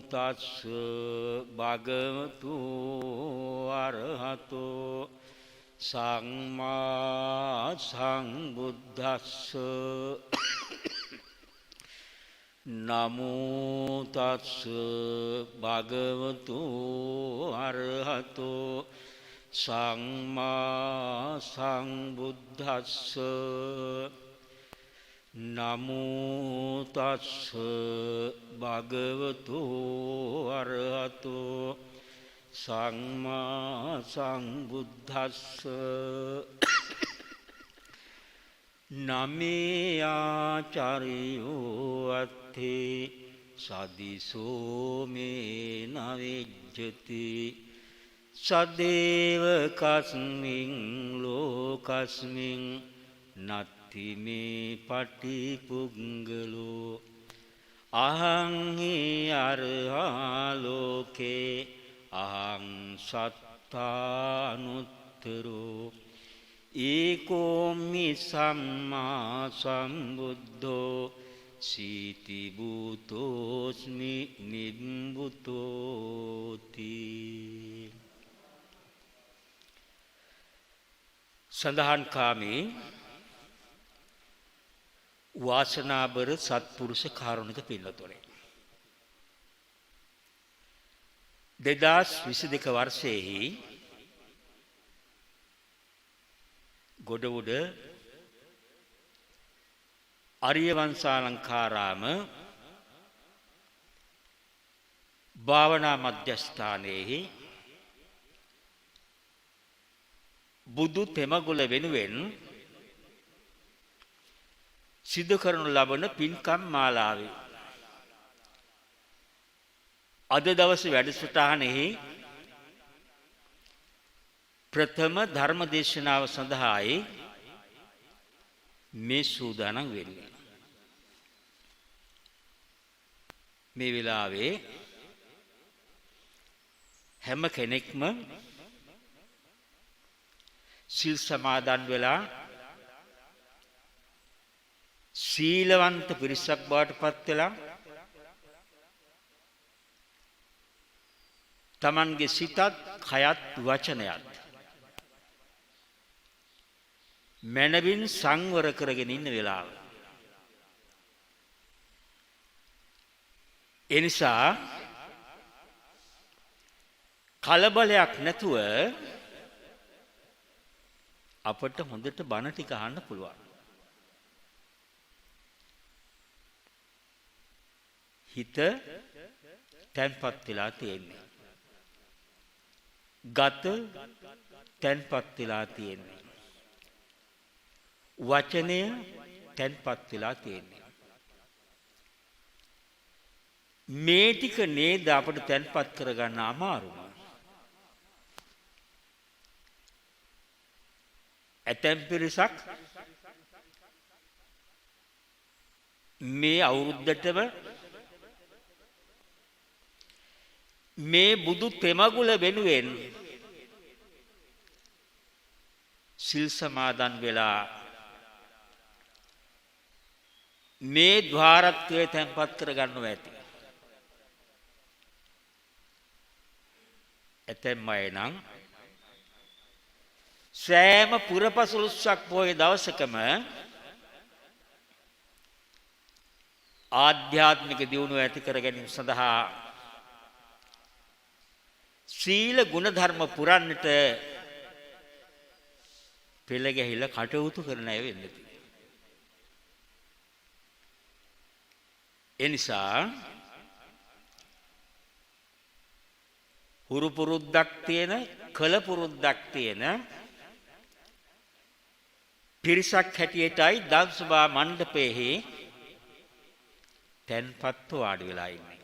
තස්ස භගවතු අරහතෝ සම්මා සම්බුද්දස්ස නමෝ තස්ස භගවතු අරහතෝ සම්මා සම්බුද්දස්ස නමෝ තස්ස භගවතු අරහතෝ සම්මා සම්බුද්දස්ස නමේ ආචාර්යෝ අත්ථේ සදිසෝ මේ නවිජ්ජති සදේව කස්මින් ලෝකස්මින් නත්ති මේ පටිපුංගලෝ අහං හි අරහා ලෝකේ අහං සත්තානුත්තරෝ ඒකෝමි සම්මා සම්බුද්ධෝ සීති භූතෝස්මි නිබ්බුතෝති. සඳහන් කාමේ වාසනාබර සත්පුරුෂ කාරුණික පින්නතුනේ 2022 වර්ෂයේ ගොඩවුඩ අරියවංශාලංකාරාම භාවනා මධ්‍යස්ථානයේ බුදු තෙමගුල වෙනුවෙන් සිදු කරනු ලබන පින්කම් මාලාවේ අද දවසේ වැඩසටහනෙහි ප්‍රථම ධර්ම දේශනාව සඳහායි මේ සූදානම් වෙන්නේ. මේ වෙලාවේ හැම කෙනෙක්ම සිල් සමාදන් වෙලා සීලවන්ත පිරිසක් බවට පත් වෙලා තමන්ගේ සිතත් කයත් වචනයත් මනවින් සංවර කරගෙන ඉන්න වෙලාව. ඒ නිසා කලබලයක් නැතුව අපට හොඳට බණ ටික අහන්න පුළුවන්. හිත තැන්පත් වෙලා තියෙන්නේ. ගත තැන්පත් වෙලා තියෙන්නේ. වචනය තැන්පත් වෙලා තියෙන්නේ. මේ ටික නේද අපට තැන්පත් කරගන්න අමාරුම. ඇතැම් පිරිසක් මේ අවුරුද්දටම මේ බුදු තෙමගුල වෙනුවෙන් සිල් සමාදන් වෙලා මේ ద్వාරත්වයේ තැන්පත් කරගන්නවා ඇති. ඇතැම් අය නම් සෑම පුරපසළොස්වක පොහොය දවසකම ආධ්‍යාත්මික දියුණුව ඇති කර ගැනීම සඳහා සීල ගුණ ධර්ම පුරන්නට පෙළ ගැහිලා කටයුතු කරන අය වෙන්නේ. ඒ නිසා හුරු පුරුද්දක් තියෙන කල පුරුද්දක් තියෙන පිරිසක් හැටියටයි දන්සභා මණ්ඩපයේ තැන්පත්ව වාඩි වෙලා ඉන්නේ.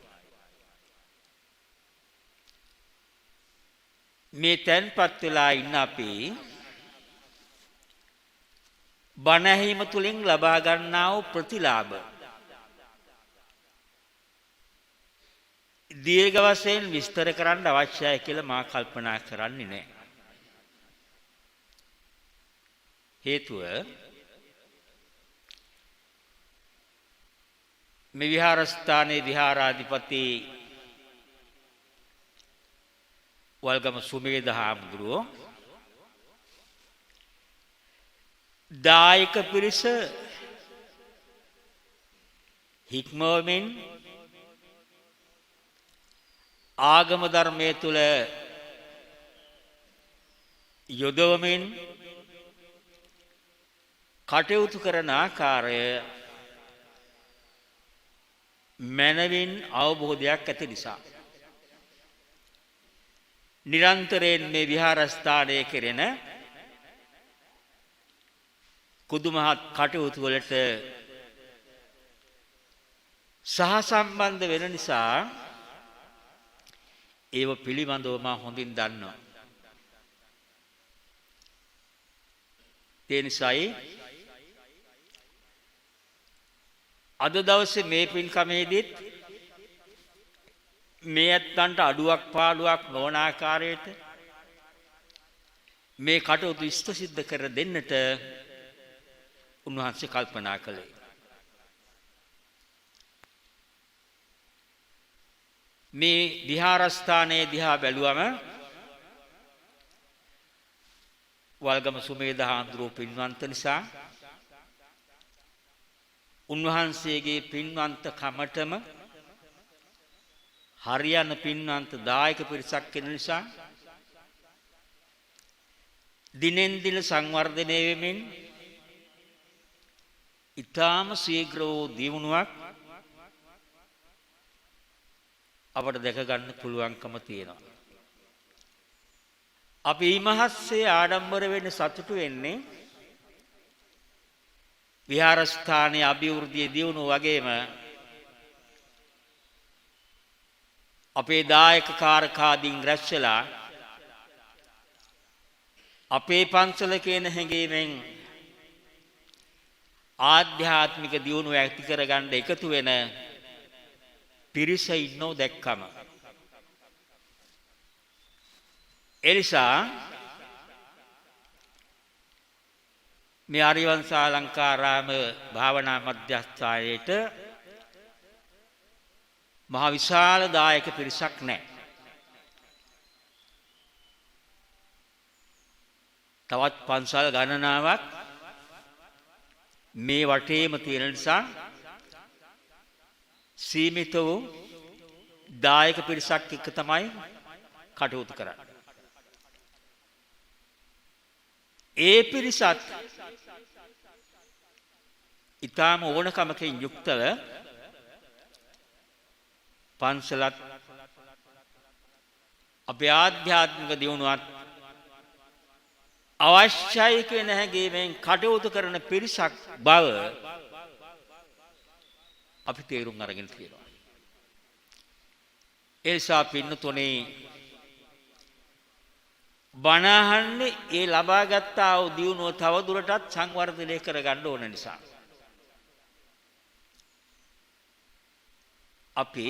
මේ තැන්පත් වෙලා ඉන්න අපි බණ ඇහිම තුලින් ලබා ගන්නා වූ ප්‍රතිලාභ දීර්ඝ වශයෙන් විස්තර කරන්න අවශ්‍යයි කියලා මා කල්පනා කරන්නේ නැහැ. හේතුව මේ විහාරස්ථානයේ විහාරාධිපති වල්ගම සුමේද හාමුදුරුවෝ දායක පිරිස හික්මවමින් ආගම ධර්මයේ තුල යොදවමින් කටයුතු කරන ආකාරය මනවින් අවබෝධයක් ඇති නිසා නිරන්තරයෙන් මේ විහාරස්ථානයේ කෙරෙන කුදුමහත් කටයුතු වලට සහසම්බන්ධ වෙන නිසා ඒව පිළිබඳව මා හොඳින් දන්නවා. ඒ නිසායි අද දවසේ මේ පින්කමේදීත් මේ ඇත්තන්ට අඩුවක් පාඩුවක් නොවන ආකාරයට මේ කටයුතු ඉෂ්ට සිද්ධ කර දෙන්නට උන්වහන්සේ කල්පනා කළේ. මේ විහාරස්ථානයේ දිහා බැලුවම වල්ගම සුමේද හාමුදුරුවෝ පින්වන්ත නිසා උන්වහන්සේගේ පින්වන්ත කමටම හරියන පින්වන්ත දායක පිරිසක් වෙන නිසා දිනෙන් දින සංවර්ධනය වෙමින් ඊටාම ශීඝ්‍ර වූ දියුණුවක් අපට දැක ගන්න පුළුවන්කම තියෙනවා. අපි ඊමහස්සේ ආඩම්බර වෙන්න සතුටු වෙන්නේ විහාරස්ථානයේ අභිවෘද්ධිය දියුණුව වගේම අපේ දායක කාරකාදීන් රැස්වලා අපේ පන්සල කියන හැඟීමෙන් ආධ්‍යාත්මික දියුණුව ඇති කරගන්න එකතු වෙන පිරිස ඉන්නෝ දැක්කම එනිසා මේ ආරිවංශාලංකාරාම භාවනා මධ්‍යස්ථානයේට මහ විශාල දායක පිරිසක් නැහැ. තවත් පන්සල් ගණනාවක් මේ වටේම තියෙන නිසා සීමිත වූ දායක පිරිසක් එක්ක තමයි කටයුතු කරන්නේ. ඒ පිරිසත් ඊටාම ඕනකමකින් යුක්තව පන්සලත් අපේ ආධ්‍යාත්මික දියුණුවත් අවශ්‍යයි කියන හැඟීමෙන් කටයුතු කරන පිරිසක් බව අපි තේරුම් අරගෙන තියෙනවා. ඒ නිසා පින්නතුනේ බණ අහන්නේ ඒ ලබාගත් ආ වූ දියුණුව තව දුරටත් සංවර්ධනය කරගන්න ඕන නිසා. අපි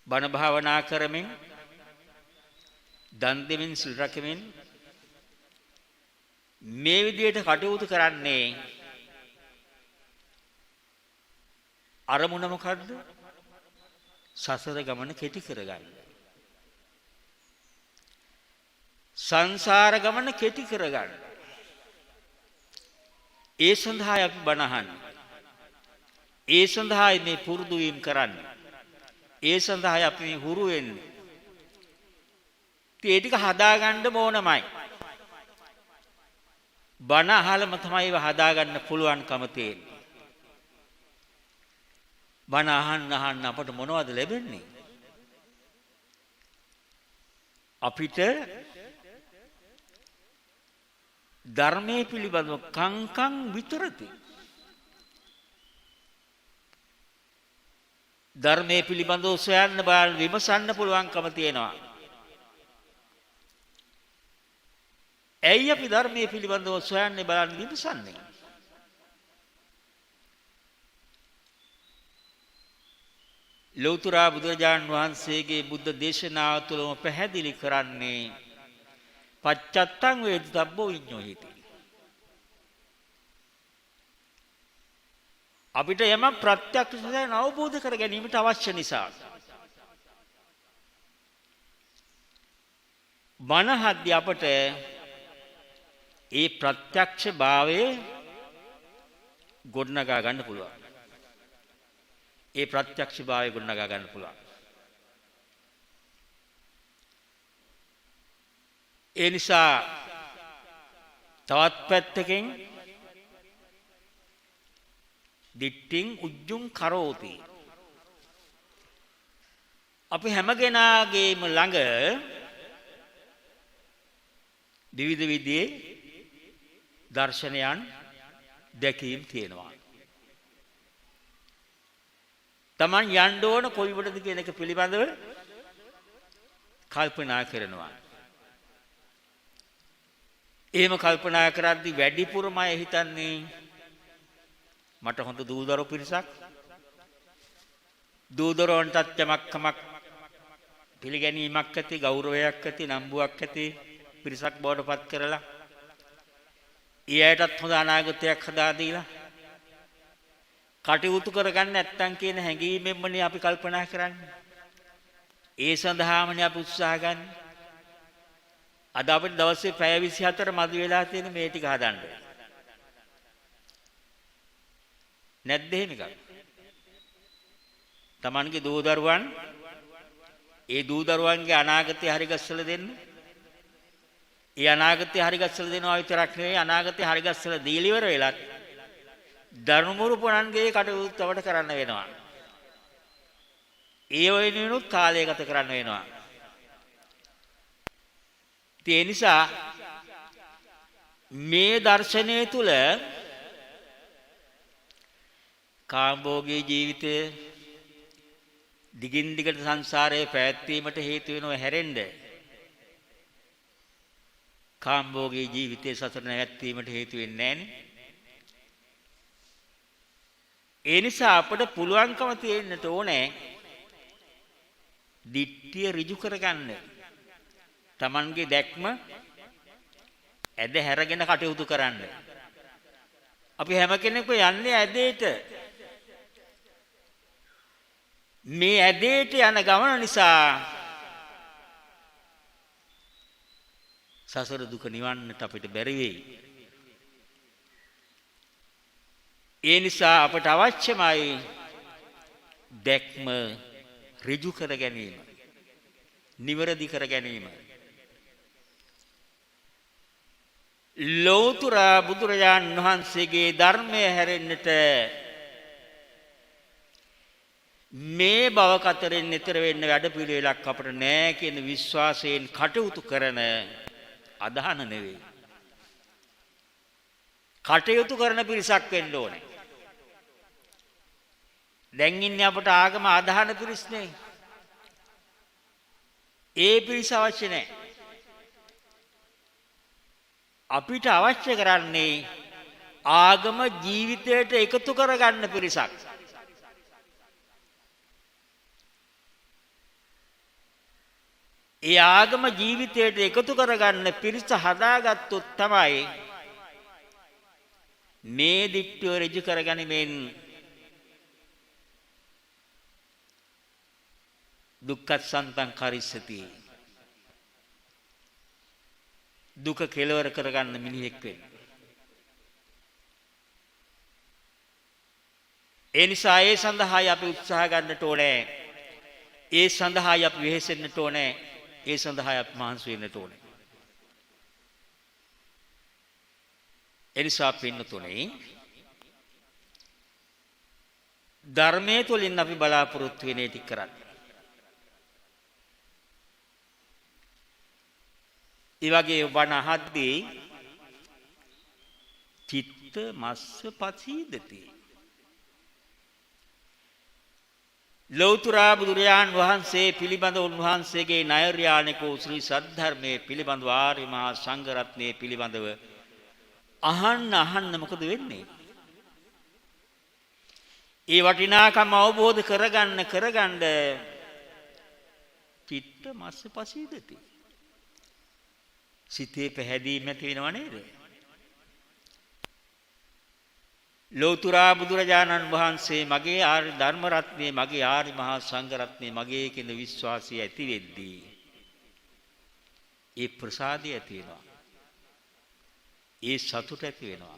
බණ භාවනා කරමින් දන් දෙමින් සිල් රැකමින් මේ විදිහට කටයුතු කරන්නේ අරමුණ මොකද්ද? සසර ගමන කෙටි කරගන්න. සංසාර ගමන කෙටි කරගන්න. ඒ සඳහා අපි බණ අහන්නේ. ඒ සඳහා මේ පුරුදු වීම කරන්නේ. ඒ සඳහා අපි හුරු වෙන්නේ. ඒ ටික හදාගන්න ඕනමයි. බණ අහලම තමයි ඒව හදාගන්න පුළුවන්කම තියෙන්නේ. බණ අහන්න අපට මොනවද ලැබෙන්නේ? අපිට ධර්මයේ පිළිබඳව කංකං විතරති. ධර්මයේ පිළිබඳව සොයන්න බලන්න විමසන්න පුළුවන්කම තියෙනවා. ඇයි අපි ධර්මයේ පිළිබඳව සොයන්නේ බලන්න විමසන්නේ? ලෞතර බුදුරජාණන් වහන්සේගේ බුද්ධ දේශනාව තුළම පැහැදිලි කරන්නේ පච්චත්තං වේදිතබ්බෝ විඤ්ඤෝහිති. අපිට යම ප්‍රත්‍යක්ෂයෙන් අවබෝධ කර ගැනීමට අවශ්‍ය නිසා බණ හද්දී අපට ඒ ප්‍රත්‍යක්ෂ භාවයේ ගොඩනගා ගන්න පුළුවන්. ඒ ප්‍රත්‍යක්ෂ භාවය ගොඩනගා ගන්න පුළුවන්. ඒ නිසා තවත් පැත්තකින් දිට්ඨින් උජ්ජුං කරෝති. අපි හැමගෙනාගේම ළඟ විවිධ විදිහේ දර්ශනයන් දැකීම් තියෙනවා. Taman යන්න ඕන කොයිවටද කියන එක පිළිබඳව කල්පනා කරනවා. එහෙම කල්පනා කරද්දී වැඩිපුරම අය හිතන්නේ මට හොඳ දූදරු පිරිසක් දූදරුවන්ටත් යමක් පිළිගැනීමක් ඇති ගෞරවයක් ඇති නම්බුවක් ඇති පිරිසක් බවට පත් කරලා ඊයටත් හොඳ අනාගතයක් හදා දීලා කටයුතු කරගන්න නැත්තම් කියන හැඟීමෙන්මනේ අපි කල්පනා කරන්නේ. ඒ සඳහාමනේ අපි උත්සාහ ගන්න. අද අපිට දවසේ පැය 24 මදි වෙලා තියෙන මේ ටික හදන්න. නැද්ද එහෙම එකක්? Tamanගේ දූ දරුවන් ඒ දූ දරුවන්ගේ අනාගතය හරි ගස්සලා දෙන්න. ඒ අනාගතය හරි ගස්සලා දෙනවා විතරක් නෙවෙයි අනාගතය හරි ගස්සලා දීලා ඉවර වෙලත් ධර්මමුරු පුරන්ගේ කටයුත්තවට කරන්න වෙනවා. ඒ වෙනුවෙනුත් කාලය ගත කරන්න වෙනවා. ඒ නිසා මේ දර්ශනය තුල කාම්භෝගී ජීවිතය දිගින් දිගට සංසාරයේ පැවැත්වීමට හේතු වෙනව හැරෙන්න කාම්භෝගී ජීවිතයේ සතර නැවැත්වීමට හේතු වෙන්නේ නැහනේ. ඒ නිසා අපට පුළුවන්කම තියෙන්නට ඕනේ දිට්ඨිය ඍජු කරගන්න. Tamanගේ දැක්ම ඇද හැරගෙන කටයුතු කරන්න. අපි හැම කෙනෙක්ම යන්නේ ඇදේට. මේ ඇදේට යන ගමන නිසා සසර දුක නිවන්නට අපිට බැරි වෙයි. ඒ නිසා අපට අවශ්‍යමයි දැක්ම ඍජු කර ගැනීම, නිවැරදි කර ගැනීම. ලෞතර බුදුරජාණන් වහන්සේගේ ධර්මය හැරෙන්නට මේ භව කතරෙන් ඈතර වෙන්න වැඩපිළිවෙලක් අපිට නැහැ කියන විශ්වාසයෙන් කටයුතු කරන අදහන නෙවෙයි. කටයුතු කරන පිරිසක් වෙන්න ඕනේ. දැන් ඉන්නේ අපට ආගම අදහන පිරිස්නේ. ඒ පිරිස අවශ්‍ය නැහැ. අපිට අවශ්‍ය කරන්නේ ආගම ජීවිතයට එකතු කරගන්න පිරිසක්. ඒ ආගම ජීවිතයට එකතු කරගන්න පිරිස හදාගත්තොත් තමයි මේ දිට්ඨිය ඍජු කරගනිමින් දුක්ඛසන්තං කරිස්සති දුක කෙලවර කරගන්න මිනිහෙක් වෙන්න. ඒ නිසා ඒ සඳහායි අපි උත්සාහ ගන්නට ඕනේ. ඒ සඳහායි අපි වෙහෙසෙන්නට ඕනේ. ඒ සඳහායි අපි මහන්සි වෙන්නට ඕනේ. එනිසා පින්නතුනේ ධර්මයේ තුලින් අපි බලාපොරොත්තු වෙන ටික කරන්නේ. ඒ වගේ වණ අහද්දී චිත්ත මස්ස පසීදති. ලෞතර බුදුරජාන් වහන්සේ පිළිබඳ උන්වහන්සේගේ නෛර්යානිකෝ ශ්‍රී සද්ධර්මයේ පිළිබඳ ආර්ය මහා සංඝ රත්නයේ පිළිබඳව අහන්න මොකද වෙන්නේ? ඒ වටිනාකම අවබෝධ කරගන්න චිත්ත මස්ස පසීදති. සිතේ පැහැදීම ඇති වෙනව නේද? ලෞතර බුදුරජාණන් වහන්සේ මගේ ආර්ය ධර්ම රත්නයේ මගේ ආර්ය මහා සංඝ රත්නයේ මගේ කියන විශ්වාසය ඇති වෙද්දී ඒ ප්‍රසාදය ඇති වෙනවා. ඒ සතුට ඇති වෙනවා.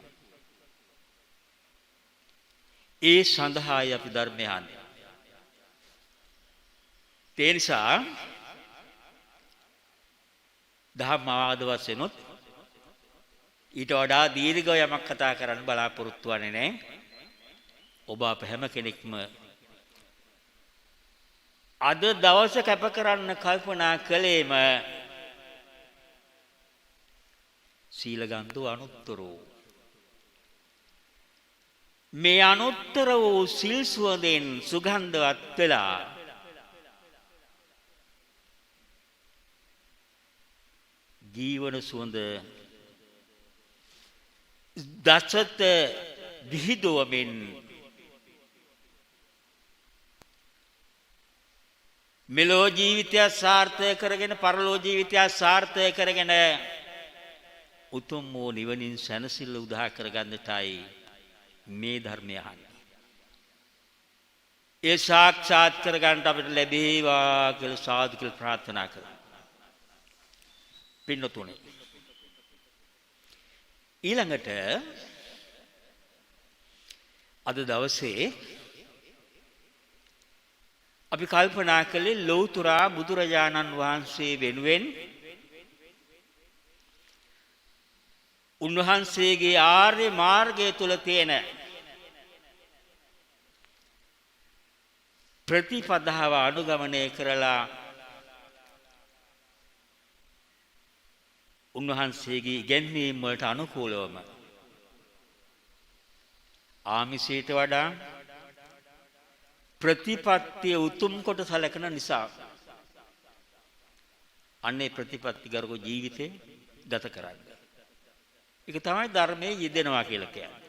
ඒ සඳහායි අපි ධර්මය අහන්නේ. ඒ නිසා දහම් ආවාද වශයෙන්ොත් ඊට වඩා දීර්ඝව යමක් කතා කරන්න බලාපොරොත්තු වෙන්නේ නැහැ. ඔබ අප හැම කෙනෙක්ම අද දවස කැප කරන්න කල්පනා කළේම සීලගන්ධ අනුත්තරෝ මේ අනුත්තර වූ සිල් සුවඳෙන් සුගන්ධවත් වෙලා ජීවන සුවඳ දසත විහිදුවමින් මෙලෝ ජීවිතය සාර්ථක කරගෙන පරලෝ ජීවිතය සාර්ථක කරගෙන උතුම් වූ නිවනින් සැනසෙල්ල උදා කරගන්නටයි මේ ධර්මය අහන්නේ. ඒ සාක්ෂාත් කරගන්න අපිට ලැබේවා කියලා සාදු කියලා ප්‍රාර්ථනා කරා. පින්නතුනේ ඊළඟට අද දවසේ අපි කල්පනා කළේ ලෞතර බුදුරජාණන් වහන්සේ වෙනුවෙන් උන්වහන්සේගේ ආර්ය මාර්ගය තුල තියෙන ප්‍රතිපදාව අනුගමනය කරලා උන්වහන්සේගේ ඉගැන්වීම් වලට අනුකූලවම ආමිෂයට වඩා ප්‍රතිපත්තිය උතුම් කොට සැලකෙන නිසා අන්නේ ප්‍රතිපත්තිගරුක ජීවිතේ ගත කරන්න. ඒක තමයි ධර්මයේ යෙදෙනවා කියලා කියන්නේ.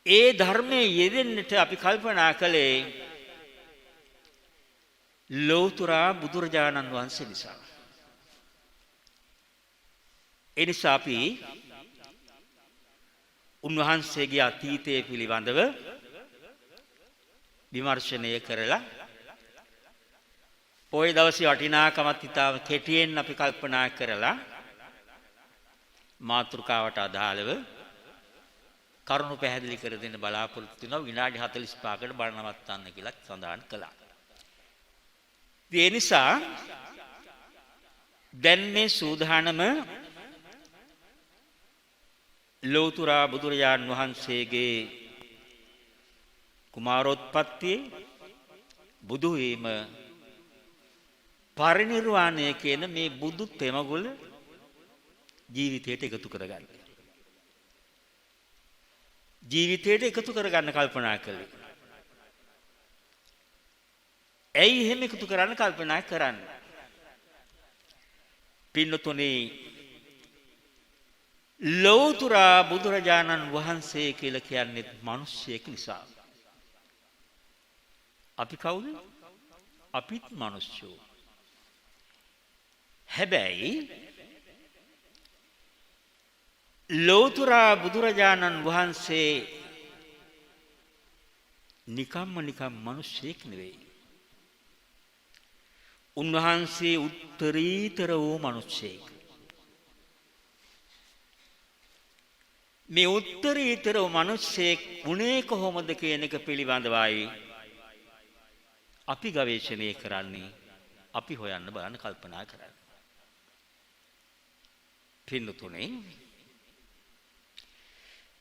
ඒ ධර්මයේ යෙදෙන්නට අපි කල්පනා කළේ ලෞතර බුදුරජාණන් වහන්සේ නිසා. ඒ නිසා අපි උන්වහන්සේගේ අතීතය පිළිබඳව විමර්ශනය කරලා පොයි දවසේ වටිනාකමත් ඉතාම කෙටියෙන් අපි කල්පනා කරලා මාතෘකාවට අදාළව කරුණු පැහැදිලි කර දෙන්න බලාපොරොත්තු වෙනවා. විනාඩි 45කට බණ නවත්තන්න කියලා සඳහන් කළා. ඒ නිසා දැන් මේ සූදානම ලෞතර බුදුරජාණන් වහන්සේගේ කුමාරෝත්පත්තියේ බුදු වීම පරිනිර්වාණය කියන මේ බුදු තෙමගුල ජීවිතයට එකතු කරගන්න. ජීවිතයට එකතු කරගන්න කල්පනා කළේ. ඇයි එහෙම එකතු කරන්න කල්පනා කරන්නේ? පින්නතුනේ ලෞතර බුදුරජාණන් වහන්සේ කියලා කියන්නේ මිනිස්සෙක් නිසා. අපි කවුද? අපිත් මිනිස්සු. හැබැයි ලෞතර බුදුරජාණන් වහන්සේ නිකම්ම මිනිස්සෙක් නෙවෙයි. උන්වහන්සේ උත්තරීතර වූ මිනිස්සෙක්. මේ උත්තරීතර වූ මිනිස්සෙක් උනේ කොහොමද කියන එක පිළිබඳවයි අපි ගවේෂණය කරන්නේ. අපි හොයන්න බලන්න කල්පනා කරන්නේ. පින්නතුනේ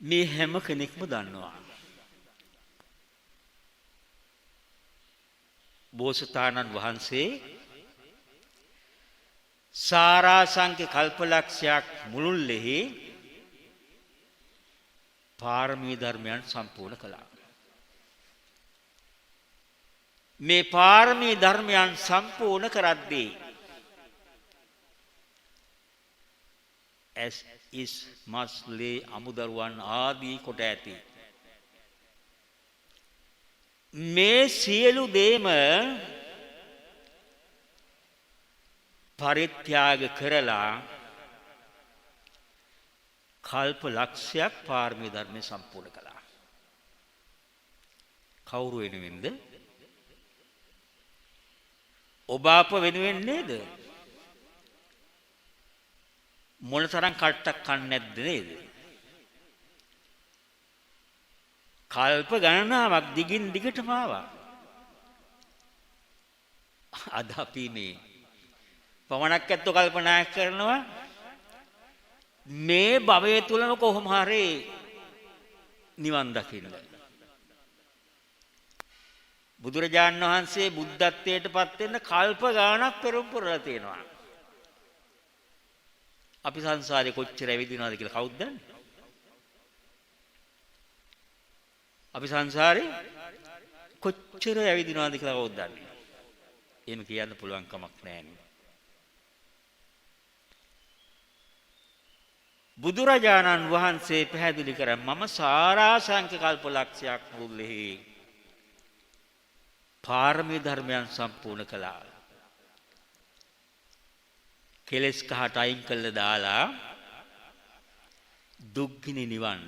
මේ හැම කෙනෙක්ම දන්නවා බෝසතාණන් වහන්සේ සාරාංශක කල්පලක්ෂයක් මුළුල්ලෙහි පාරමී ධර්මයන් සම්පූර්ණ කළා. මේ පාරමී ධර්මයන් සම්පූර්ණ කරද්දී as is must lay අමුදරුවන් ආදී කොට ඇති මේ සියලු දේම පරිත්‍යාග කරලා කල්ප ලක්ෂයක් පාරමී ධර්මය සම්පූර්ණ කළා. කවුරු වෙනුවෙන්ද? ඔබ අප වෙනුවෙන් නේද? මොනතරම් කට්ටක් කන්නේ නැද්ද නේද? කල්ප ගණනාවක් දිගින් දිගටම ආවා. අද අපි මේ පවණක් ඇත්තෝ කල්පනා කරනවා මේ භවයේ තුලම කොහොම හරි නිවන් දකින්න. බුදුරජාණන් වහන්සේ බුද්ධත්වයට පත් වෙන්න කල්ප ගාණක් පෙරම් පුරලා තියෙනවා. අපි සංසාරේ කොච්චර ඇවිදිනවද කියලා කවුද දන්නේ? අපි සංසාරේ කොච්චර ඇවිදිනවද කියලා කවුද දන්නේ? එහෙම කියන්න පුළුවන් කමක් නැහැ නේ. බුදුරජාණන් වහන්සේ පැහැදිලි කරා මම සාරාංශක කල්පලක්ෂයක් මුල්ලෙහි පාරමී ධර්මයන් සම්පූර්ණ කළා. කෙලස් කහට අයින් කළා දාලා දුක්ගිනි නිවන්න.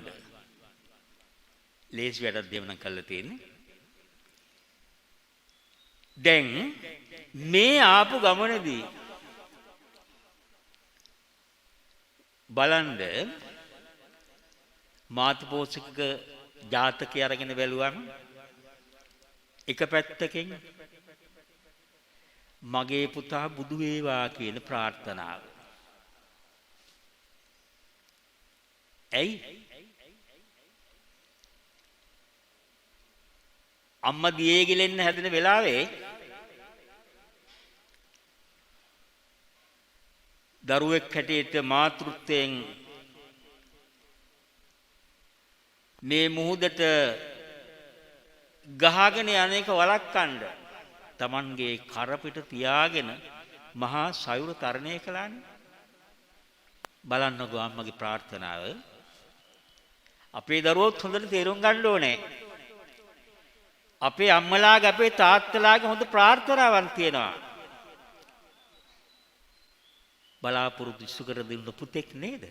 ලේසි වැඩක් දෙවනම් කළා තියෙන්නේ. දැන් මේ ආපු ගමනේදී බලන්න මාතෘපෝෂක ජාතකය අරගෙන බැලුවම එක පැත්තකින් මගේ පුතා බුදු වේවා කියන ප්‍රාර්ථනාව. ඇයි? අම්මා දියේ ගිලෙන්න හැදෙන වෙලාවේ දරුවෙක් හැටියට මාතෘත්වයෙන් මේ මුහුදට ගහගෙන යන්නේක වළක්වන්න තමන්ගේ කරපිට තියාගෙන මහා සයුර තරණය කළානේ. බලන්නකෝ අම්මගේ ප්‍රාර්ථනාව. අපේ දරුවෝත් හොඳට තේරුම් ගන්න ඕනේ. අපේ අම්මලාගේ අපේ තාත්තලාගේ හොඳ ප්‍රාර්ථනාවක් තියෙනවා. බලාපොරොත්තු ඉෂ්ට කර දෙන්න පුතෙක් නේද?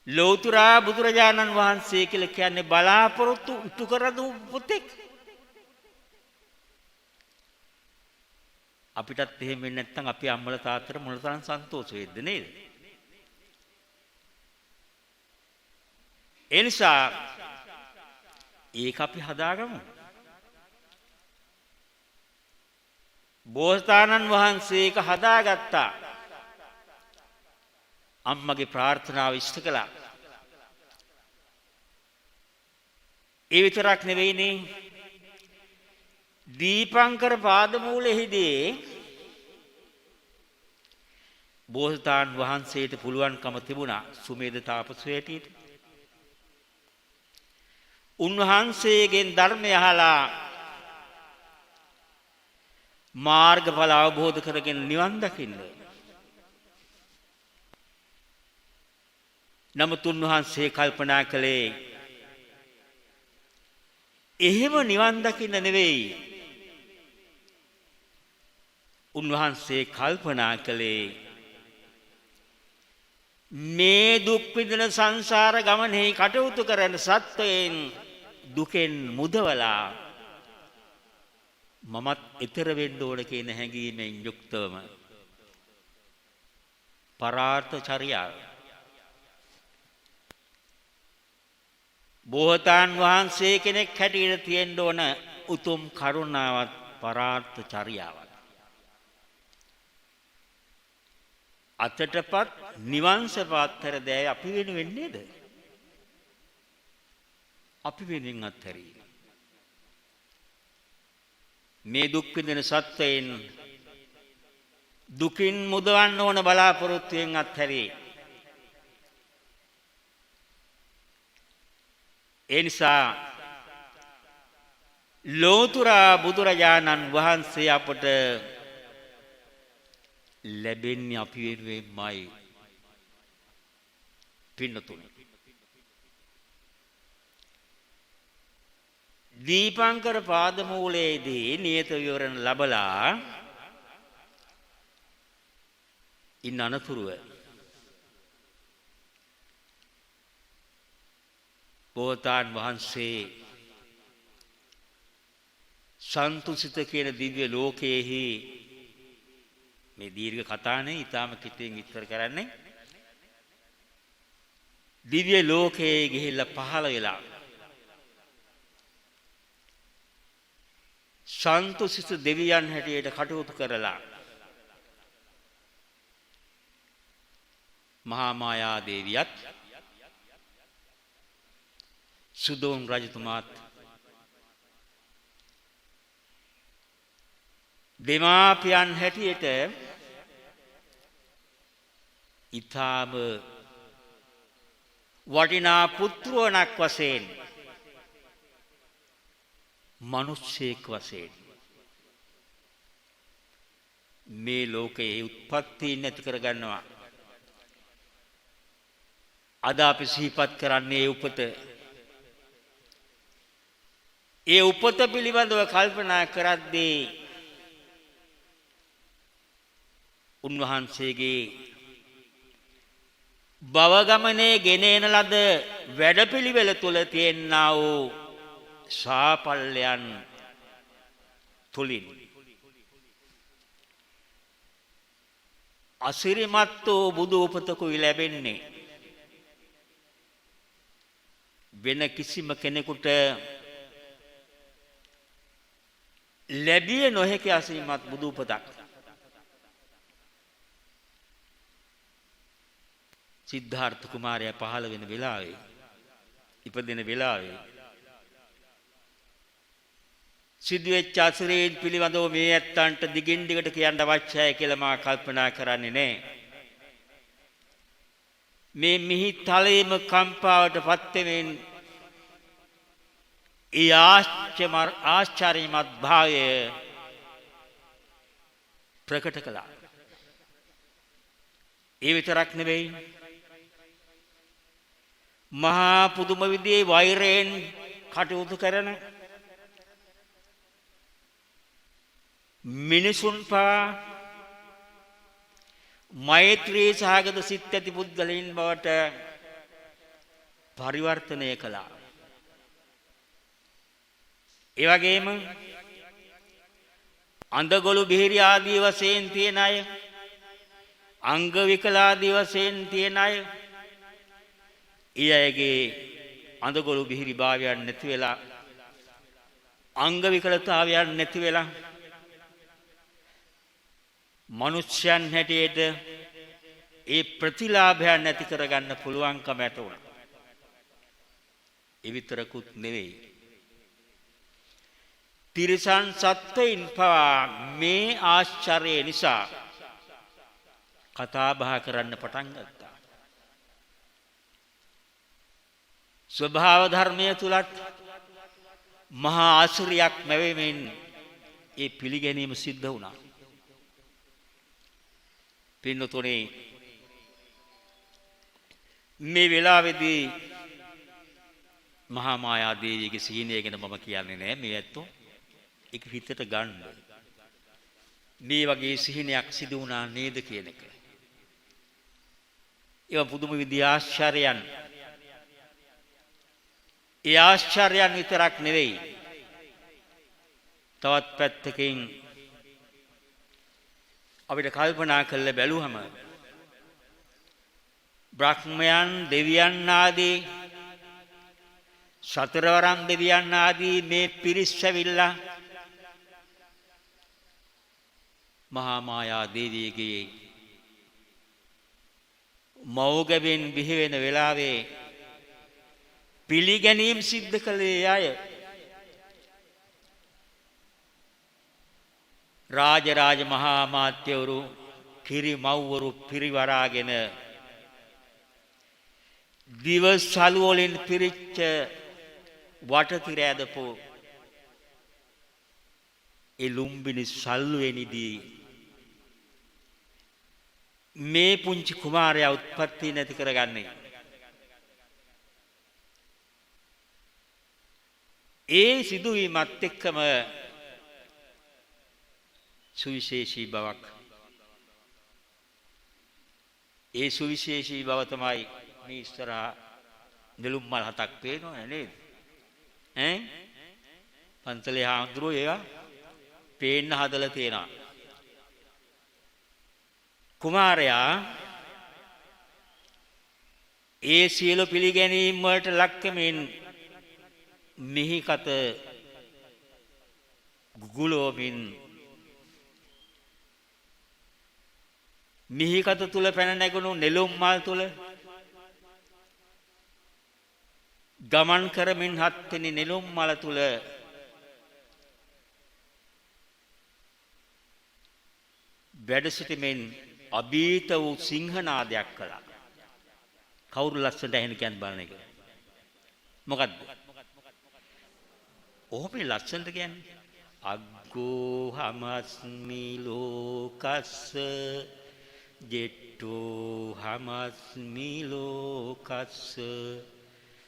ලෞතර බුදුරජාණන් වහන්සේ කියලා කියන්නේ බලාපොරොත්තු ඉටු කර දු පුතෙක්. අපිටත් එහෙම වෙන්නේ නැත්නම් අපි අම්මලා තාත්තට මොනතරම් සන්තෝෂ වෙයිද නේද? ඒ නිසා ඒක අපි හදාගමු. බෝසතාණන් වහන්සේ ඒක හදාගත්තා. අම්මගේ ප්‍රාර්ථනාව ඉෂ්ට කළා. ඒ විතරක් නෙවෙයිනේ. දීපංකර පාදමූලෙහිදී බෝසතාණන් වහන්සේට පුළුවන්කම තිබුණා සුමේද තාපසයට. උන්වහන්සේගෙන් ධර්මය අහලා මාර්ගඵල අවබෝධ කරගෙන නිවන් දකින්න. නමුත් උන්වහන්සේ කල්පනා කළේ එහෙම නිවන් දකින්න නෙවෙයි. උන්වහන්සේ කල්පනා කළේ මේ දුක් විඳින සංසාර ගමනේ කටයුතු කරන සත්වයන් දුකෙන් මුදවලා මමත් ඊතර වෙන්න ඕන කියන හැඟීමෙන් යුක්තවම පරාර්ථ චර්යාව බෝසතාණන් වහන්සේ කෙනෙක් හැටියට තියෙන්න ඕන උතුම් කරුණාවත් පරාර්ථ චර්යාවත් අතටපත් නිවන් සපාත්තර දෑ අපි වෙනුවෙන් නේද? අපි වෙනුවෙන් අත්හැරී මේ දුක් විඳින සත්වයන් දුකින් මුදවන්න ඕන බලාපොරොත්තුෙන් අත්හැරී. ඒ නිසා ලෝතර බුදුරජාණන් වහන්සේ අපට ලැබෙන්නේ අපි වෙනුවෙන්මයි. පින්නතුනි දීපංකර පාදමූලයේදී නියත විවරණ ලැබලා ඉන්න අනතුරුව බෝසතාණන් වහන්සේ සන්තුසිත කියන දිව්‍ය ලෝකයේහි මේ දීර්ඝ කතානේ ඊටාම කිටියෙන් විස්තර කරන්නේ දිව්‍ය ලෝකයේ ගිහිල්ලා පහළ වෙලා සන්තුසිත දෙවියන් හැටියට කටයුතු කරලා මහා මායා දේවියත් සුදෝන් රජතුමාත් දෙමාපියන් හැටියට ඊටාම වටිනා පුත්‍රවණක් වශයෙන් මිනිස්සෙක් වශයෙන් මේ ලෝකයේ උත්පත්ති නැති කර ගන්නවා. අද අපි සිහිපත් කරන්නේ උපත. ඒ උපත පිළිබඳව කල්පනා කරද්දී උන්වහන්සේගේ භව ගමනේ ගෙනෙන ලද වැඩපිළිවෙල තුල තියෙනා වූ සාපල්යන් තුලින් අසිරිමත් වූ බුදු උපතකුයි ලැබෙන්නේ. වෙන කිසිම කෙනෙකුට ලැබිය නොහැකි අසිරිමත් බුදු උපතක්. සිද්ධාර්ථ කුමාරයා පහළ වෙන වෙලාවේ ඉපදෙන වෙලාවේ සිදුවෙච්ච අසුරේන් පිළිබඳව මේ ඇත්තන්ට දිගින් දිගට කියන්න අවශ්‍යයි කියලා මා කල්පනා කරන්නේ නැහැ. මේ මිහි තලයේම කම්පාවට පත් වෙමින් ඒ ආශ්චර්යමත් භාවය ප්‍රකට කළා. ඒ විතරක් නෙවෙයි මහා පුදුම විදිහේ වෛරයෙන් කටයුතු කරන මිනිසුන් පවා මෛත්‍රී සහගත සිත් ඇති පුද්ගලයන් බවට පරිවර්තනය කළා. ඒ වගේම අන්ධගොළු බිහිරි ආදී වශයෙන් තියෙන අය, අංග විකලාදී වශයෙන් තියෙන අය, ඊයගේ අන්ධගොළු බිහිරි භාවයන් නැති වෙලා, අංග විකලතාවයන් නැති වෙලා මනුෂ්‍යයන් හැටියට ඒ ප්‍රතිලාභයන් නැති කරගන්න පුළුවන්කම ඇත උනා. ඒ විතරකුත් නෙවෙයි. තිරිසන් සත්වයින් පවා මේ ආශ්චර්යය නිසා කතා බහ කරන්න පටන් ගත්තා. ස්වභාව ධර්මයේ තුලත් මහා ආශ්චර්යයක් නැවෙමින් ඒ පිළිගැනීම සිද්ධ වුණා. පින්නතුනේ මේ වෙලාවේදී මහා මායා දේවියගේ සීනය ගැන මම කියන්නේ නෑ. මේ ඇත්තෝ ඒක හිතට ගන්න. මේ වගේ සිහිනයක් සිදු වුණා නේද කියන එක. ඒවා පුදුම විදිහ ආශ්චර්යයන්. ඒ ආශ්චර්යයන් විතරක් නෙවෙයි. තවත් පැත්තකින් අපිට කල්පනා කරලා බැලුවම බ්‍රහ්මයන් දෙවියන් ආදී සතරවරම් දෙවියන් ආදී මේ පිරිස් ඇවිල්ලා මහා මායා දේවියගේ මෞගබෙන් බිහි වෙන වෙලාවේ පිළිගැනීම් සිද්ධ කළේ අය. රාජරාජ මහා මාත්‍යවරු කිරි මව්වරු පිරිවරාගෙන දිවසලු වලින් පිරිච්ච වටතිර ඇදපු ඒ ලුම්බිනි සල්ුවෙනිදී මේ පුංචි කුමාරයා උත්පත්ති නැති කරගන්නේ. ඒ සිදුවීමත් එක්කම සුවිශේෂී බවක්. ඒ සුවිශේෂී බව තමයි මේ ඉස්සරහා නෙළුම් මල් 7ක් පේනවනේ නේද? පන්සලේ හාමුදුරුවෝ ඒවා පේන්න හදලා තියෙනවා. කුමාරයා ඒ සියලු පිළිගැනීම් වලට ලක්කමින් මිහිකත ගුගුලෝමින් මිහිකත තුල පැන නැගුණු නෙළුම් මල් තුල ගමන් කරමින් හත්වෙනි නෙළුම් මල තුල වැඩ සිටමින් අභීත වූ සිංහනාදයක් කළා. කවුරු ලස්සනට ඇහෙන කියන්නේ බලන එක. මොකද්ද? ඔහොමයි ලස්සනට කියන්නේ. අග්ගෝ හමස්මි ලෝකස්ස ජෙට්ටෝ හමස්මි ලෝකස්ස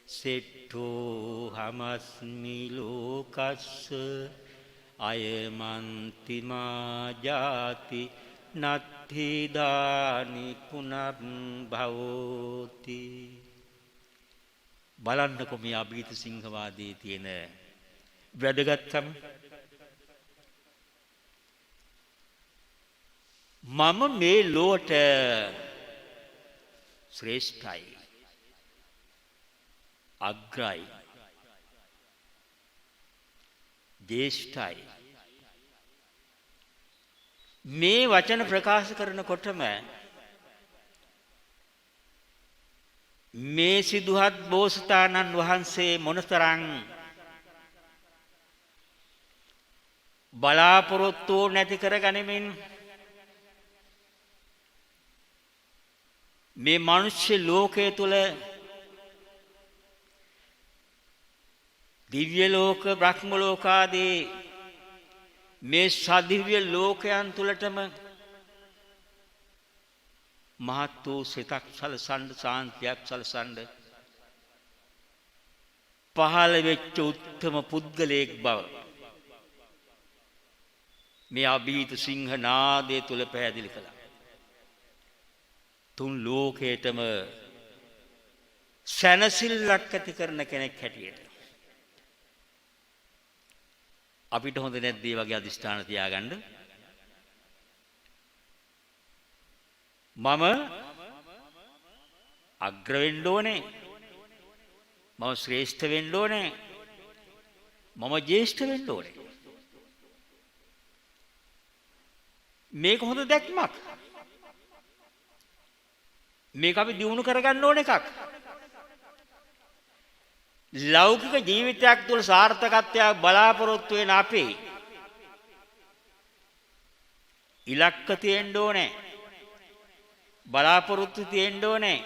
සෙට්ටෝ හමස්මි ලෝකස්ස අයමන්තිමා ජාති නත්ථි දානි පුනබ්භවෝති. බලන්නකො මේ අභීත සිංහවාදයේ තියෙන වැදගත්කම. මම මේ ලෝට ශ්‍රේෂ්ඨයි, අග්‍රයි, ජේෂ්ඨයි. මේ වචන ප්‍රකාශ කරනකොටම මේ සිදුහත් බෝසතාණන් වහන්සේ මොනතරම් බලාපොරොත්තු නැති කරගනිමින් මේ මිනිස්සු ලෝකයේ තුල දිව්‍ය ලෝක බ්‍රහ්ම ලෝක ආදී මේ සදිව්‍ය ලෝකයන් තුලටම මහත් වූ සිතක් සලසන්න, සාන්තියක් සලසන්න පහළ වෙච්ච උත්තම පුද්ගලයෙක් බව මේ අභීත සිංහ නාදයේ තුල පැහැදිලි කළා. තුන් ලෝකේටම සැනසෙල්ලක් ඇති කරන කෙනෙක් හැටියට අපිට හොඳ නැද්ද මේ වගේ අදිෂ්ඨාන තියාගන්න? මම අග්‍ර වෙන්න ඕනේ, මම ශ්‍රේෂ්ඨ වෙන්න ඕනේ, මම ජේෂ්ඨ වෙන්න ඕනේ. මේක හොඳ දැක්මක්. මේක අපි දියුණු කරගන්න ඕන එකක්. ලෞකික ජීවිතයක් තුළ සාර්ථකත්වයක් බලාපොරොත්තු වෙන අපේ ඉලක්ක තියෙන්න ඕනේ, බලාපොරොත්තු තියෙන්න ඕනේ.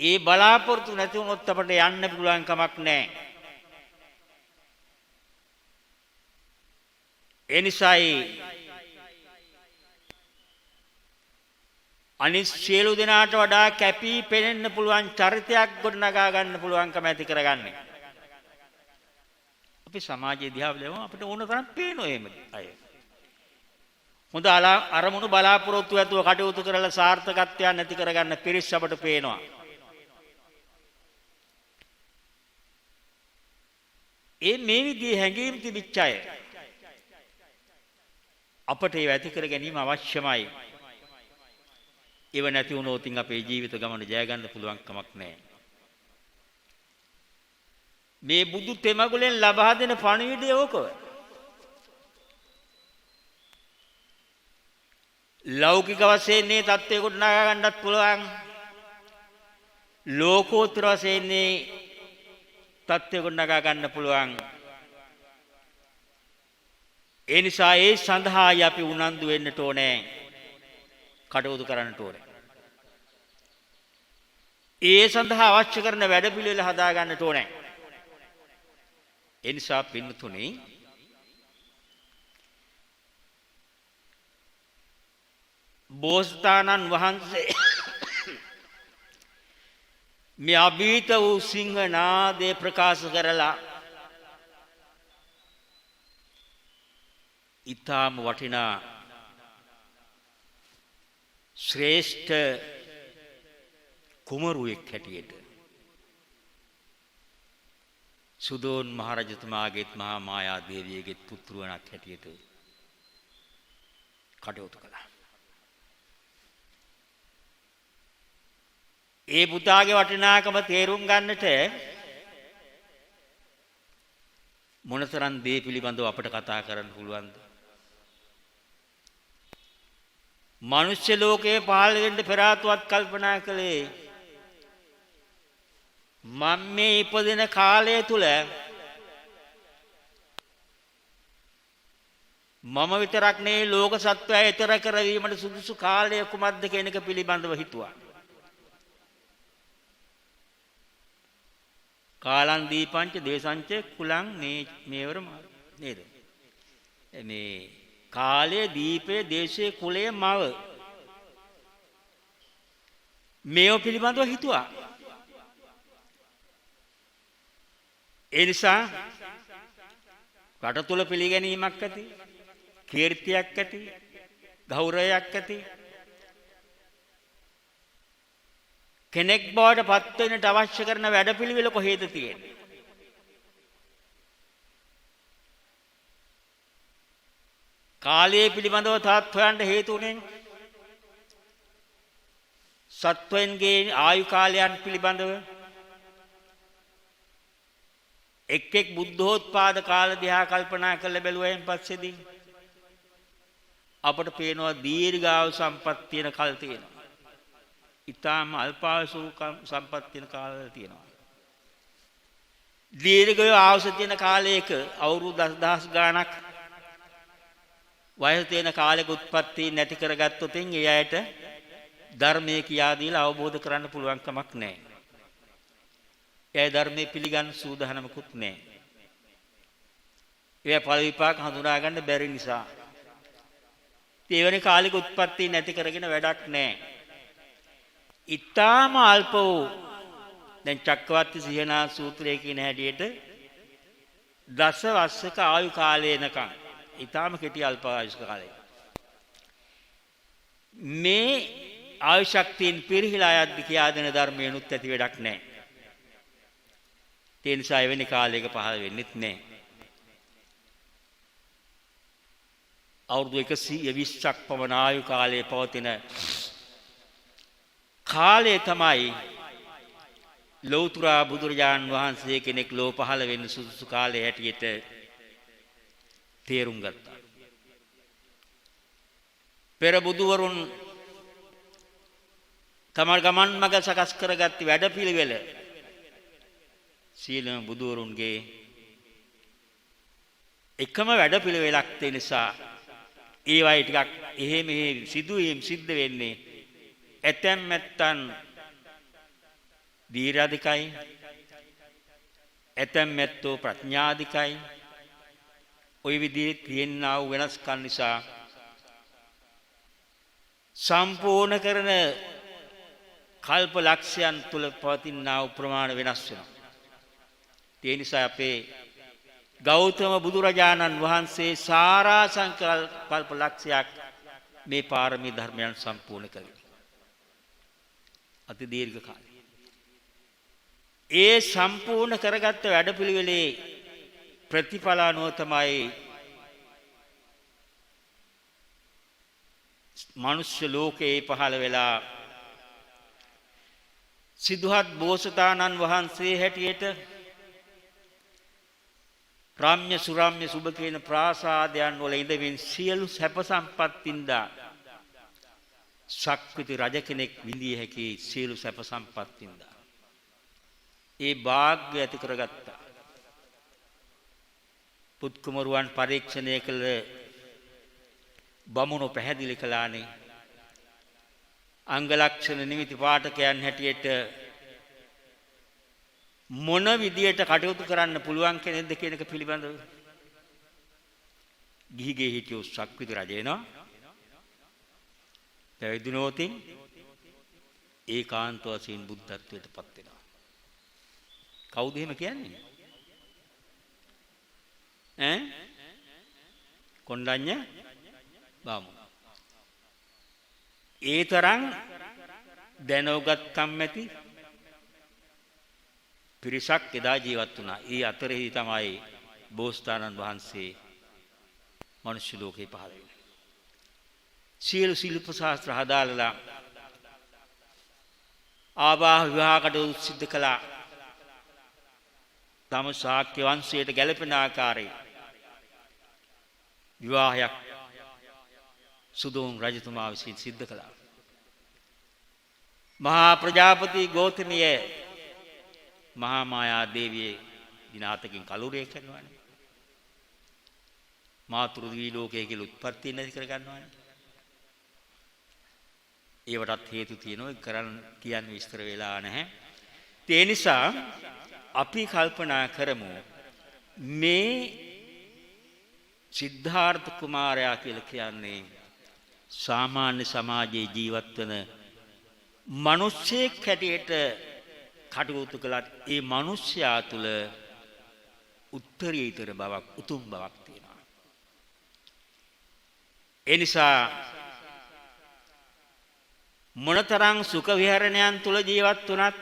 ඒ බලාපොරොත්තු නැති වුණොත් අපිට යන්න පුළුවන් කමක් නැහැ. ඒ නිසායි අනිත් සියලු දෙනාට වඩා කැපී පෙනෙන්න පුළුවන් චරිතයක් ගොඩනගා ගන්න පුළුවන්කම ඇති කරගන්නේ. අපි සමාජයේ දිහා බලමු, අපිට ඕන තරම් පේනවා එහෙම අය. හොඳ අරමුණු බලාපොරොත්තු ඇතුව කටයුතු කරලා සාර්ථකත්වයක් නැති කරගන්න පිරිස් අපට පේනවා. මේ විදිහේ හැඟීම් තිබිච්ච අය අපට ඒව ඇති කර ගැනීම අවශ්‍යමයි. ඒව නැති වුණොත් අපේ ජීවිත ගමන ජය ගන්න පුළුවන් කමක් නැහැ. මේ බුදු තෙමගුලෙන් ලබා දෙන පණිවිඩය ඕක. ලෞකික වශයෙන් මේ தත්ත්වයකට නගා ගන්නත් පුළුවන්. ලෝකෝත්තර වශයෙන් මේ தත්ත්වයකට නගා ගන්න පුළුවන්. ඒ නිසා ඒ සඳහායි අපි උනන්දු වෙන්නට ඕනේ, කටයුතු කරන්නට ඕනේ. ඒ සඳහා අවශ්‍ය කරන වැඩපිළිවෙල හදා ගන්නට ඕනේ. ඒ නිසා පින්තුනි, බෝසතාණන් වහන්සේ මේ අභීත වූ සිංහ නාදේ ප්‍රකාශ කරලා ඊටාම වටිනා ශ්‍රේෂ්ඨ කුමරුවෙක් හැටියට සුදෝන් මහරජතුමාගේත් මහා මායා දේවියගේත් පුත්‍රවණක් හැටියට කටයුතු කළා. ඒ පුතාගේ වටිනාකම තේරුම් ගන්නට මොනතරම් දේ පිළිබඳව අපට කතා කරන්න පුළුවන්ද? මනුෂ්‍ය ලෝකයේ පහළ වෙන්න පෙර ආතුවත් කල්පනා කළේ මම මේ ඉපදින කාලය තුල මම විතරක් නෙවෙයි ලෝක සත්වයා ඊතර කරවීමට සුදුසු කාලය කුමක්ද කියන එක පිළිබඳව හිතුවා. කාලං දීපංච දේශංච කුලං මේවර නේද? මේ කාලයේ දීපේ දේශයේ කුලයේ මව මේව පිළිබඳව හිතුවා. ඒ නිසා රට තුල පිළිගැනීමක් ඇති, කීර්තියක් ඇති, ගෞරවයක් ඇති කෙනෙක් බවට පත් වෙන්නට අවශ්‍ය කරන වැඩපිළිවෙල කොහෙද තියෙන්නේ? කාලයේ පිළිබඳව තාත් හොයන්න හේතු උනේ සත්වයන්ගේ ආයු කාලයන් පිළිබඳව එක් එක් බුද්ධෝත්පාද කාල දිහා කල්පනා කරලා බැලුවයින් පස්සේදී අපට පේනවා දීර්ඝායු සම්පත් තියෙන කල් තියෙනවා. ඊටාම අල්පායු සම්පත් තියෙන කාල තියෙනවා. දීර්ඝ ආයුෂ තියෙන කාලයක අවුරුදු දසදහස් ගාණක් වයස තියෙන කාලෙක උත්පත්ති නැති කරගත්තොත් ඒ අයට ධර්මයේ කියා දීලා අවබෝධ කරන්න පුළුවන් කමක් නැහැ. ඒ ධර්මයේ පිළිගන්න සූදානමකුත් නැහැ. ඒ ඵල විපාක හඳුනා ගන්න බැරි නිසා. ඒ වෙන කාලික උත්පත්ති නැති කරගෙන වැඩක් නැහැ. ඊටාම අල්ප වූ දැන් චක්කවර්ති සිහනා සූත්‍රයේ කියන හැටියට දස වස්සක ආයු කාලේනකම් ඊටාම කෙටි අල්ප ආයුෂ කාලය. මේ ආයු ශක්තියින් පිරිහිලා යද්දි කියා දෙන ධර්මයනුත් ඇති වැඩක් නැහැ. ඒ නිසා එවැනි කාලයක පහළ වෙන්නෙත් නැහැ. අවුරුදු 120ක් පමණ ආයු කාලයේ පවතින කාලය තමයි ලෞතර බුදුරජාන් වහන්සේ කෙනෙක් ලෝ පහළ වෙන්න සුදුසු කාලය හැටියට තේරුම් ගත්තා. පෙර බුදුවරුන් තමල් ගමන් මඟ සකස් කරගත්ත වැඩපිළිවෙල සීලම බුදුවරුන්ගේ එකම වැඩපිළිවෙලක් තියෙන නිසා ඒ වයි ටිකක් එහෙම සිදුවීම් සිද්ධ වෙන්නේ ඇතැම් නැත්තන් දීර්ඝාධිකයි ඇතැම් නැත්තෝ ප්‍රඥාධිකයි ওই විදිහේ තියෙනා වූ වෙනස්කම් නිසා සම්පූර්ණ කරන කල්ප ලක්ෂයන් තුල පවතිනා වූ ප්‍රමාණ වෙනස් වෙනවා. ඒ නිසා අපේ ගෞතම බුදුරජාණන් වහන්සේ සාරාංශක කල්ප ලක්ෂයක් මේ පාරමී ධර්මයන් සම්පූර්ණ කළේ. අති දීර්ඝ කාලය. ඒ සම්පූර්ණ කරගත්ත වැඩපිළිවෙලේ ප්‍රතිඵල අනුව තමයි මනුෂ්‍ය ලෝකේ පහළ වෙලා සිදුහත් බෝසතාණන් වහන්සේ හැටියට රාම්‍ය සුරාම්‍ය සුබ කියන ප්‍රාසාදයන් වල ඉඳමින් සියලු සැප සම්පත්ින්දා ශක්විති රජ කෙනෙක් විඳිය හැකි සියලු සැප සම්පත්ින්දා ඒ වාග්ය ඇති කරගත්තා. පුත්කුමරුවන් පරීක්ෂණය කළ බමුණු පැහැදිලි කළානේ අංග ලක්ෂණ නිමිති පාඨකයන් හැටියට මොන විදියට කටයුතු කරන්න පුළුවන් කෙනෙක්ද කියන එක පිළිබඳව ගිහිගේ හිටියෝ ශක්විති රජ වෙනවා. පැවිදිනෝතින් ඒකාන්ත වශයෙන් බුද්ධත්වයට පත් වෙනවා. කවුද එහෙම කියන්නේ? කොණ්ඩඤ්ඤ බාමුණ. ඒ තරම් දැනුගත්කම් ඇති පිරිසක් එදා ජීවත් වුණා. ඒ අතරෙහි තමයි බෝසතාණන් වහන්සේ මනුෂ්‍ය ලෝකේ පහළ වෙන්නේ. සියලු ශිල්ප ශාස්ත්‍ර හදාළලා ආවාහ විවාහකට සිද්ධ කළා. තම ශාක්‍ය වංශයට ගැළපෙන ආකාරයේ විවාහයක් සුදෝන් රජතුමා විසින් සිද්ධ කළා. මහා ප්‍රජාපති ගෞතමිය මහා මායා දේවියේ දින 7කින් කලුරිය කරනවානේ. මාතෘ දිවි ලෝකයේ කියලා උත්පත්ති නැති කර ගන්නවානේ. ඒවටත් හේතු තියෙනවා. ඒක කරන්න කියන්න විස්තර වෙලා නැහැ. ඒ නිසා අපි කල්පනා කරමු මේ සිද්ධාර්ථ කුමාරයා කියලා කියන්නේ සාමාන්‍ය සමාජයේ ජීවත් වෙන මිනිස්සෙක් හැටියට කටයුතු කළත් ඒ මිනිස්යා තුළ උත්තරීතර බවක් උතුම් බවක් තියෙනවා. ඒ නිසා මොනතරම් සුඛ විහරණයන් තුළ ජීවත් වුණත්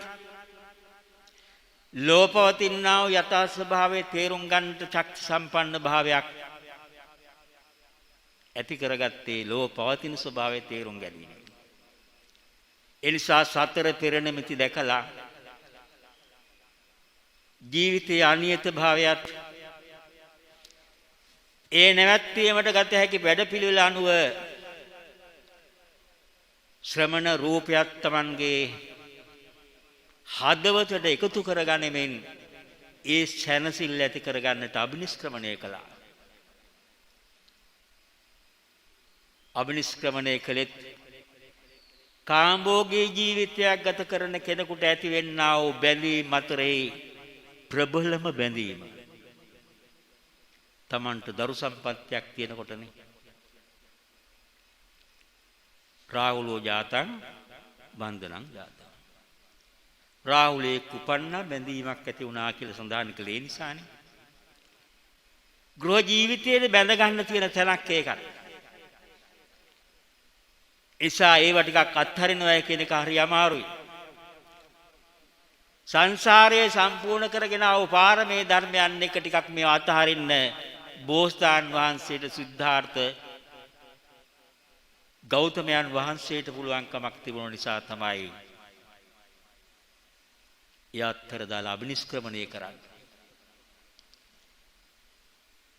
ලෝපවතිනා වූ යථා ස්වභාවයේ තේරුම් ගන්නට ශක්ති සම්පන්න භාවයක් ඇති කරගත්තේ ලෝපවතින ස්වභාවයේ තේරුම් ගැනීම. ඒ නිසා සතර පෙර නිමිති දැකලා ජීවිතයේ අනියත භාවයත් ඒ නැවැත්වීමට ගත හැකි වැඩපිළිවෙල අනුව ශ්‍රමණ රූපයක් Tamanගේ හදවතට එකතු කරගැනීමෙන් ඒ සැනසෙල්ල ඇති කරගන්නට අබිනිෂ්ක්‍රමණය කළා. අබිනිෂ්ක්‍රමණය කළෙත් කාම්භෝගී ජීවිතයක් ගත කරන කෙනෙකුට ඇතිවෙන්නා වූ බැඳීම් අතරේ ප්‍රබලම බැඳීම Tamanට දරු සම්පත්තියක් තියෙනකොටනේ. රාහුලෝ ජාතං බන්ධනං ජාතං. රාහුලේ කුපන්න බැඳීමක් ඇති වුණා කියලා සඳහන් කළේ නිසානේ. ගෘහ ජීවිතයේ බැඳ ගන්න තියෙන තැනක් ඒකයි. එසා ඒව ටිකක් අත්හරිනවා කියන එක හරි අමාරුයි. සංසාරයේ සම්පූර්ණ කරගෙන ආව පාරමේ ධර්මයන් එක ටිකක් මේව අත්හරින්න බෝසතාණන් වහන්සේට සිද්ධාර්ථ ගෞතමයන් වහන්සේට පුළුවන්කමක් තිබුණ නිසා තමයි යත්තර දාලා අබිනිෂ්ක්‍රමණය කරන්නේ.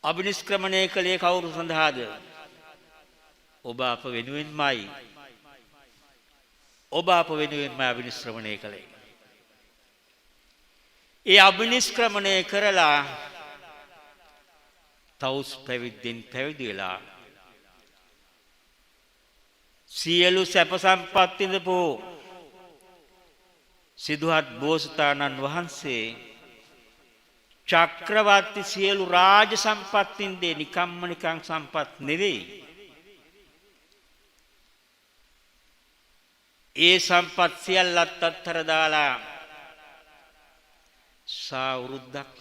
අබිනිෂ්ක්‍රමණය කළේ කවුරු සඳහාද? ඔබ අප වෙනුවෙන්මයි. ඔබ අප වෙනුවෙන්මයි අබිනිෂ්ක්‍රමණය කළේ. ඒ අබිනිෂ්ක්‍රමණය කරලා තවුස් පැවිද්දෙන් පැවිදි වෙලා සියලු සැප සම්පත් විඳපු සිදුහත් බෝසතාණන් වහන්සේ චක්‍රවර්ති සියලු රාජ සම්පත් වින්දේ නිකම්ම නිකං සම්පත් නෙවෙයි. ඒ සම්පත් සියල්ලත් අත්තර දාලා සාවෘද්දක්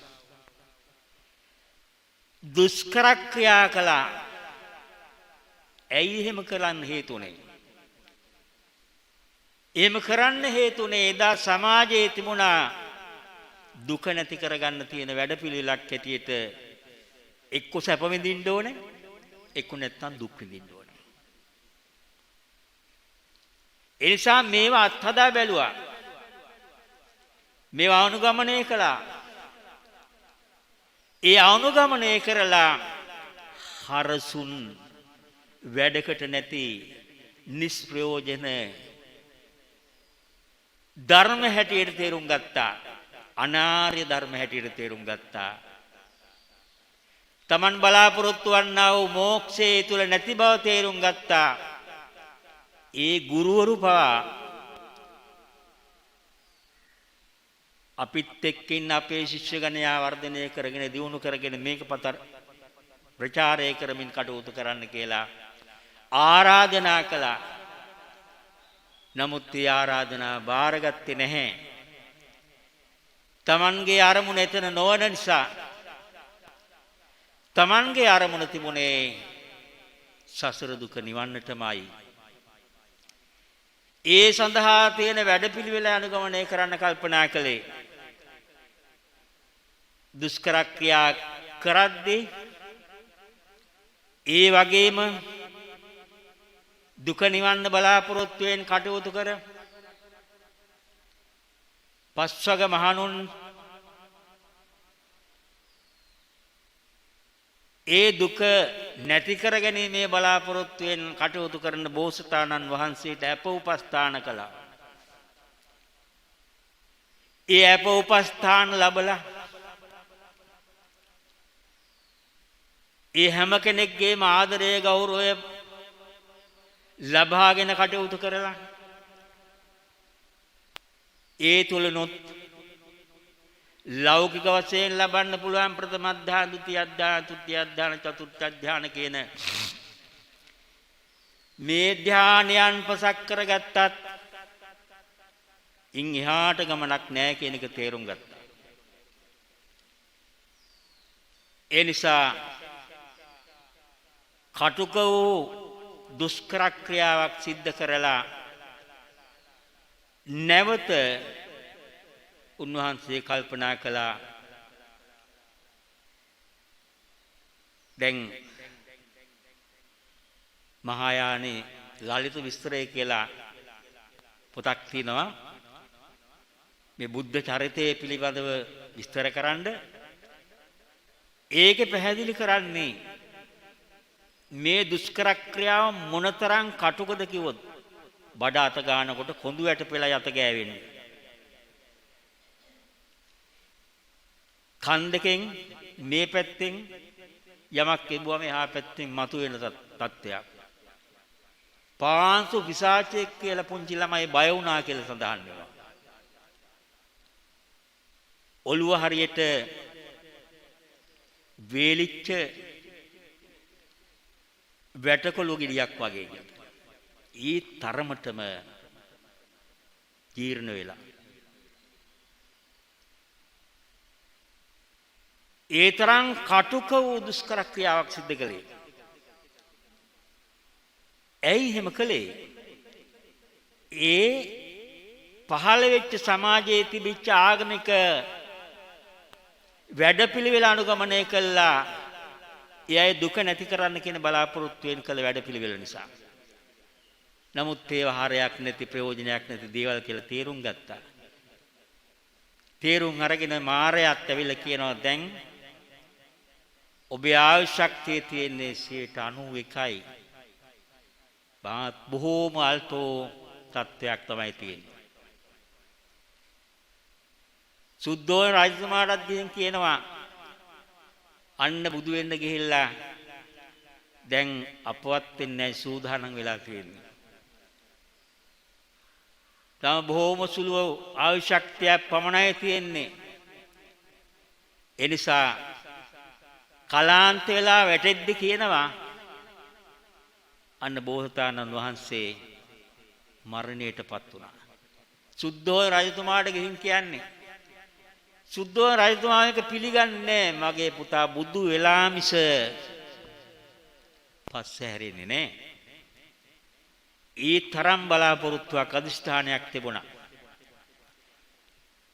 දුෂ්කර ක්‍රියා කළා. ඇයි එහෙම කරන්න හේතුනේ? එහෙම කරන්න හේතුනේ එදා සමාජයේ තිබුණා දුක නැති කරගන්න තියෙන වැඩපිළිවෙලක් හැටියට එක්ක සැප විඳින්න ඕනේ, එක්ක නැත්තම් දුක් විඳින්න ඕනේ. ඒ නිසා මේවා අත්හදා බැලුවා. මේවා අනුගමනය කළා. ඒ අනුගමනය කරලා හරසුන් වැඩකට නැති නිෂ්ප්‍රයෝජන ධර්ම හැටියට තේරුම් ගත්තා. අනාර්ය ධර්ම හැටියට තේරුම් ගත්තා. Taman බලාපොරොත්තු වන්නා වූ මෝක්ෂයේ තුල නැති බව තේරුම් ගත්තා. ඒ ගුරුවරු පවා අපිත් එක්කින් අපේ ශිෂ්‍ය ගණයා වර්ධනය කරගෙන දියුණු කරගෙන මේක පතර ප්‍රචාරය කරමින් කටයුතු කරන්න කියලා ආරාධනා කළා. නමුත් ඒ ආරාධනා බාරගත්තේ නැහැ. Tamanගේ අරමුණ එතන නොවන නිසා Tamanගේ අරමුණ තිබුණේ සසර දුක නිවන්නටමයි. ඒ සඳහා තියෙන වැඩපිළිවෙල අනුගමනය කරන්න කල්පනා කළේ. දුෂ්කර ක්‍රියා කරද්දී ඒ වගේම දුක නිවන්න බලාපොරොත්තු වෙන කටයුතු කර පස්වග මහණුන් ඒ දුක නැති කර ගැනීමේ බලාපොරොත්තු වෙන කටයුතු කරන බෝසතාණන් වහන්සේට අප උපස්ථාන කළා. ඒ අප උපස්ථාන ලැබලා ඒ හැම කෙනෙක්ගේම ආදරය ගෞරවය ලබාගෙන කටයුතු කරලා ඒ තුලනොත් ලෞකික වශයෙන් ලබන්න පුළුවන් ප්‍රථම අධ්‍යාන, ဒုတိ අධ්‍යාන, තෘතිය අධ්‍යාන, චතුර්ථ අධ්‍යාන කියන මේ ධානයන් පසක් කරගත්තත් ඉන් එහාට ගමනක් නැහැ කියන එක තේරුම් ගත්තා. ඒ නිසා කටුක වූ දුෂ්කර ක්‍රියාවක් සිද්ධ කරලා නැවත උන්වහන්සේ කල්පනා කළා දැන් මහායානේ ලලිත විස්තරය කියලා පොතක් තියෙනවා මේ බුද්ධ චරිතය පිළිබඳව විස්තර කරන්න. ඒකේ පැහැදිලි කරන්නේ මේ දුෂ්කර ක්‍රියාව මොනතරම් කටුකද කිව්වොත් බඩ අත ගන්නකොට කොඳු වැට පෙළ යත ගෑවෙන්නේ. කන් දෙකෙන් මේ පැත්තෙන් යමක් කෙබුවම එහා පැත්තෙන් මතුවෙන තත්ත්වයක්. පාංශු පිසාචෙක් කියලා පුංචි ළමයි බය වුණා කියලා සඳහන් වෙනවා. ඔළුව හරියට වේලිච්ච වැටකොළු ගෙඩියක් වගේ කියලා. ඒ තරමටම ජීර්ණ වෙලා. ඒ තරම් කටුක වූ දුෂ්කර ක්‍රියාවක් සිද්ධ කළේ. ඇයි එහෙම කළේ? ඒ පහළ වෙච්ච සමාජයේ තිබිච්ච ආගමික වැඩපිළිවෙල අනුගමනය කළා. එයයි දුක නැති කරන්න කියන බලාපොරොත්තු වෙන කළ වැඩපිළිවෙල නිසා. නමුත් ඒව හරයක් නැති ප්‍රයෝජනයක් නැති දේවල් කියලා තේරුම් ගත්තා. තේරුම් අරගෙන මාරයත් ඇවිල්ලා කියනවා දැන් ඔබේ ආයු ශක්තිය තියෙන්නේ 91යි. බොහෝම අල්පෝ තත්ත්වයක් තමයි තියෙන්නේ. සුද්ධෝදන රජතුමාටත් ගිහින් කියනවා අන්න බුදු වෙන්න ගිහිල්ලා දැන් අපවත් වෙන්නේ සූදානම් වෙලා තියෙන්නේ. තම බොහෝම සුළු ආයු ශක්තියක් පමණයි තියෙන්නේ. ඒ නිසා කලාන්ත වෙලා වැටෙද්දි කියනවා අන්න බෝසතාණන් වහන්සේ මරණයටපත් වුණා. සුද්ධෝදන රජතුමාට ගිහින් කියන්නේ සුද්ධෝදන රජතුමා මේක පිළිගන්නේ මගේ පුතා බුදු වෙලා මිස පස්සේ හැරෙන්නේ නැහැ. ඒ තරම් බලාපොරොත්තුවක් අදිෂ්ඨානයක් තිබුණා.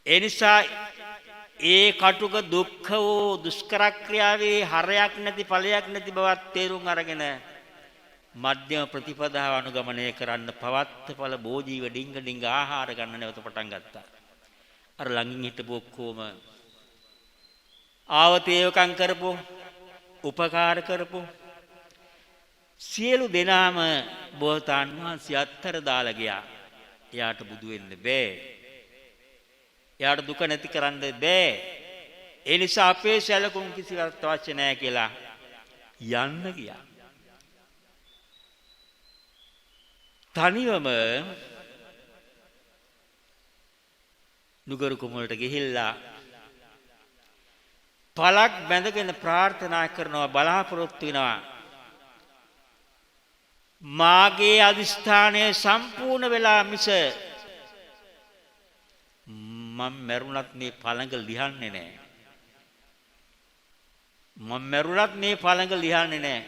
ඒ නිසා ඒ කටුක දුක්ඛ වූ දුෂ්කර ක්‍රියාවේ හරයක් නැති ඵලයක් නැති බවත් තේරුම් අරගෙන මධ්‍යම ප්‍රතිපදාව අනුගමනය කරන්න පවත්තඵල බෝධීව ඩිංග ඩිංග ආහාර ගන්න නැවත පටන් ගත්තා. අර ළඟින් හිටපු ඔක්කොම ආවතේවකම් කරපො උපකාර කරපො සියලු දෙනාම බෝසතාණන් වහන්සේ අත්තර දාලා ගියා. එයාට බුදු වෙන්න බෑ. එයාට දුක නැති කරන්න බෑ. ඒ නිසා අපේ සැලකුම් කිසිවක් අවශ්‍ය නැහැ කියලා යන්න ගියා. තනිවම නුගරු කුමලට ගිහිල්ලා පළක් බැඳගෙන ප්‍රාර්ථනා කරනවා බලාපොරොත්තු වෙනවා මාගේ අදිස්ථානය සම්පූර්ණ වෙලා මිස මම මරුණත් මේ පළඟ ලියන්නේ නැහැ. මම මරුණත් මේ පළඟ ලියන්නේ නැහැ.